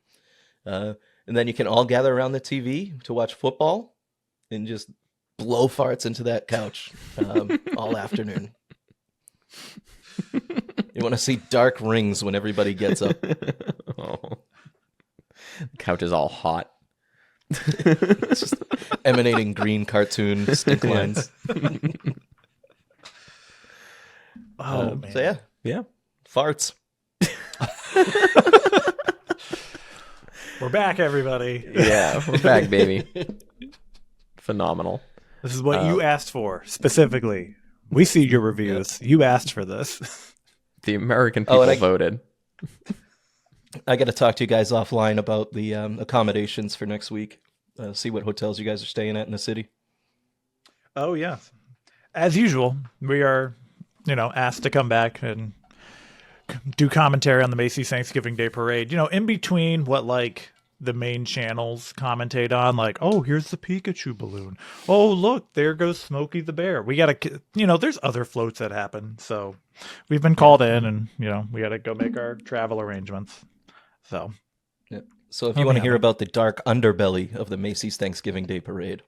And then you can all gather around the TV to watch football and just blow farts into that couch all afternoon. You want to see dark rings when everybody gets up. Oh. The couch is all hot. It's just emanating green cartoon stink lines. oh man. So Yeah. farts. We're back, everybody. Yeah, we're back, baby. Phenomenal. This is what you asked for specifically. We see your reviews. You asked for this. The American people voted. I got to talk to you guys offline about the accommodations for next week. See what hotels you guys are staying at in the city. Oh yeah. As usual, we are, asked to come back and do commentary on the Macy's Thanksgiving Day Parade. In between what the main channels commentate on, oh, here's the Pikachu balloon. Oh, look, there goes Smokey the Bear. We got to, there's other floats that happen. So we've been called in and, we got to go make our travel arrangements. So, yeah. So if you want to hear about the dark underbelly of the Macy's Thanksgiving Day Parade,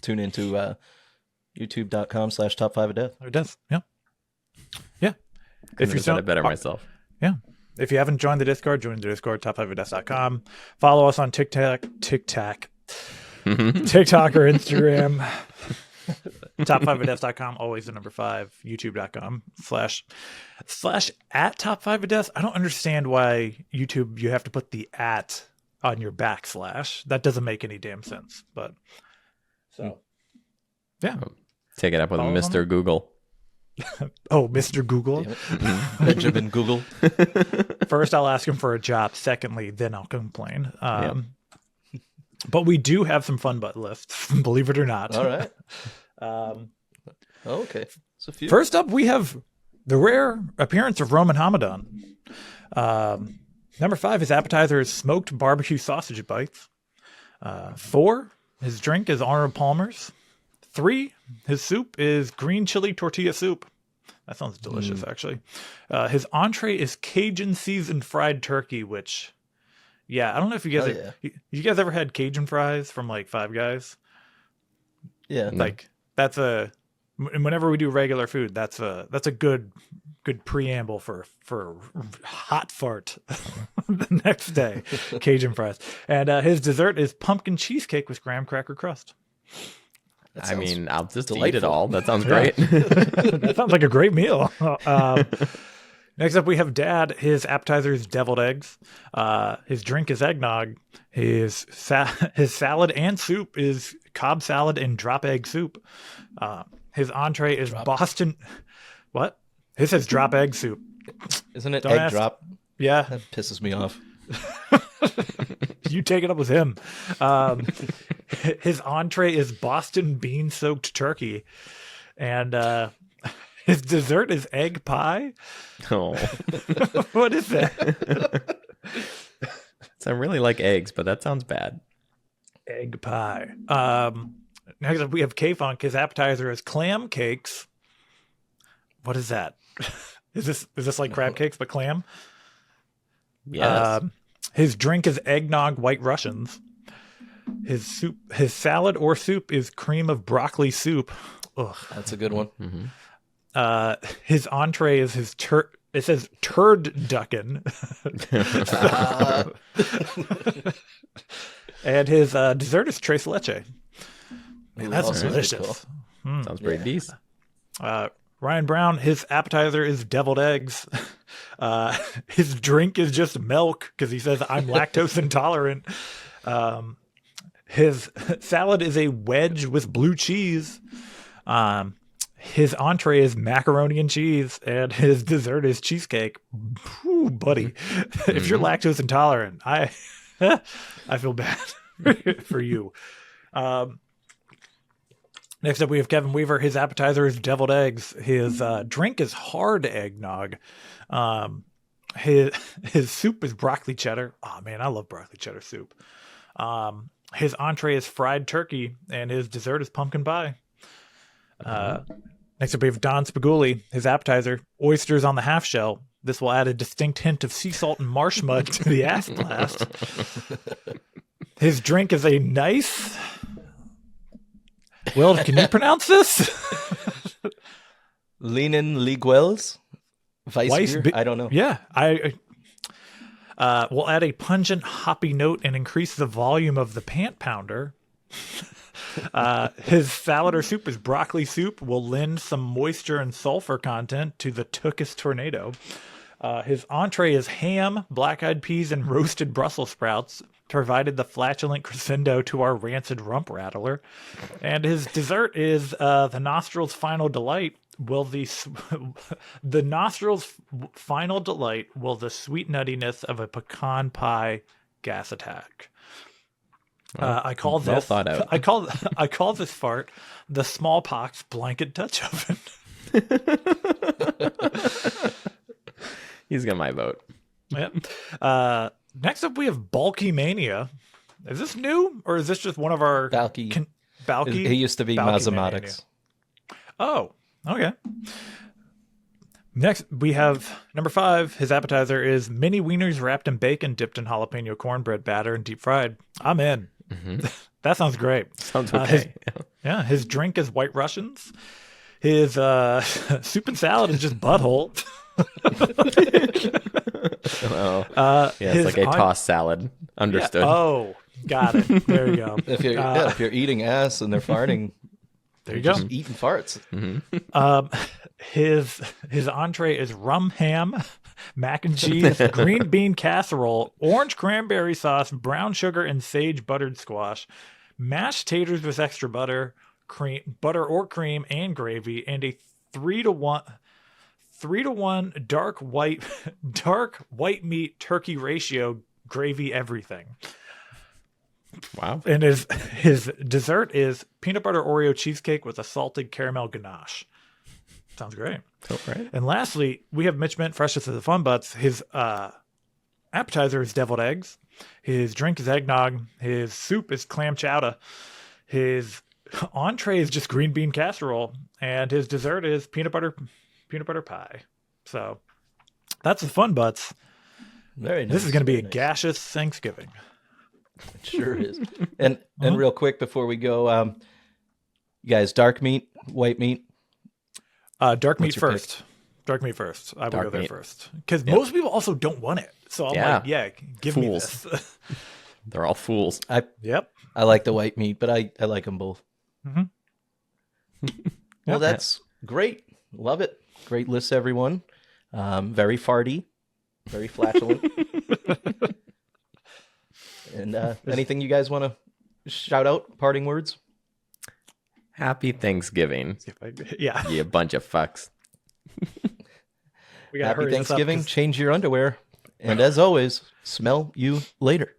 tune into youtube.com/top5ofdeath. it does. Yeah. Yeah. If you said it better myself. Yeah. If you haven't joined the Discord, join the Discord, top5ofdeath.com. Follow us on TikTok or Instagram. top5ofdeath.com, always the number 5, youtube.com /at top5ofdeath. I don't understand why YouTube, you have to put the at on your backslash. That doesn't make any damn sense. But so, yeah. Take it up with Follow Mr. Google. Oh, Mr. Google. Benjamin Google. First, I'll ask him for a job. Secondly, then I'll complain. But we do have some fun butt lists, believe it or not. All right. Okay. It's a few. First up, we have the rare appearance of Roman Hamadan. Number 5, his appetizer is smoked barbecue sausage bites. 4, his drink is Arnold Palmer's. 3, his soup is green chili tortilla soup. That sounds delicious, actually. His entree is Cajun seasoned fried turkey, which, I don't know if you guys you guys ever had Cajun fries from Five Guys? Yeah. That's whenever we do regular food, that's a good preamble for hot fart the next day. Cajun fries. And his dessert is pumpkin cheesecake with graham cracker crust. I'll just eat it delightful. all. That sounds great. That sounds like a great meal. Next up, we have Dad. His appetizer is deviled eggs. His drink is eggnog. His salad and soup is Cobb salad and drop egg soup. His entree is Boston. What? His says drop egg soup. Isn't it Don't egg ask- drop? Yeah, That pisses me off. you take it up with him. His entree is Boston bean soaked turkey, and his dessert is egg pie. Oh. What is that? So I really like eggs, but that sounds bad. egg pie. Next up, we have K-Funk. His appetizer is clam cakes. What is that? Is this like crab cakes but clam? Yes. His drink is eggnog White Russians. His salad or soup is cream of broccoli soup. Ugh. That's a good one. His entree is it says turducken. And his dessert is tres leche. Man, that's Ooh, delicious. cool. Sounds pretty decent. Ryan Brown, his appetizer is deviled eggs. His drink is just milk because he says, I'm lactose intolerant. His salad is a wedge with blue cheese. His entree is macaroni and cheese, and his dessert is cheesecake. Ooh, buddy, if you're lactose intolerant, I feel bad for you. Next up, we have Kevin Weaver. His appetizer is deviled eggs. His drink is hard eggnog. His soup is broccoli cheddar. Oh man, I love broccoli cheddar soup. His entree is fried turkey, and his dessert is pumpkin pie. Next up, we have Don Spaguli. His appetizer, oysters on the half shell. This will add a distinct hint of sea salt and marsh mud to the ass blast. His drink is a nice... Will, can you pronounce this? Leanin Liguels? Weiss beer? I don't know. Yeah, we'll add a pungent, hoppy note and increase the volume of the pant pounder. His salad or soup is broccoli soup. Will lend some moisture and sulfur content to the Tookus tornado. His entree is ham, black-eyed peas, and roasted Brussels sprouts, provided the flatulent crescendo to our rancid rump rattler. And his dessert is the nostrils' final delight. Will the nostrils' final delight will the sweet nuttiness of a pecan pie gas attack. I call well this thought out. I call this fart the smallpox blanket touch oven. He's got my vote. Yep. Next up, we have Bulky Mania. Is this new, or is this just one of our Balky. Balky? He used to be Balky Mathematics. Oh, okay. Next, we have number 5. His appetizer is mini wieners wrapped in bacon, dipped in jalapeno cornbread batter, and deep fried. I'm in. That sounds great. Sounds okay. His drink is White Russians. His soup and salad is just butthole. It's like a tossed salad. Understood. Yeah. Oh, got it. There you go. If you're eating ass and they're farting, there you go. just eating farts. His entree is rum ham, mac and cheese, green bean casserole, orange cranberry sauce, brown sugar, and sage buttered squash, mashed taters with extra butter, butter or cream, and gravy, and a 3-to-1 dark white meat turkey ratio gravy everything. Wow. And his dessert is peanut butter Oreo cheesecake with a salted caramel ganache. Sounds great. All right. And lastly, we have Mitch Mint, freshest of the fun butts. His appetizer is deviled eggs. His drink is eggnog. His soup is clam chowder. His entree is just green bean casserole, and his dessert is peanut butter pie. So that's the fun butts. Very nice. This is going to be a nice. gaseous Thanksgiving. It sure is. And real quick before we go, you guys, dark meat, white meat. Dark meat your first. Dark meat first. I will Dark go there meat. first because most people also don't want it. So I'm like, give Fools. me this. They're all fools. Yep. I like the white meat, but I like them both. Well, that's great. Love it. Great list, everyone. Very farty, very flatulent. And anything you guys want to shout out? Parting words? Happy Thanksgiving. Yeah. You bunch of fucks. We gotta Happy hurry this up Thanksgiving. 'cause- Change your underwear. And as always, smell you later.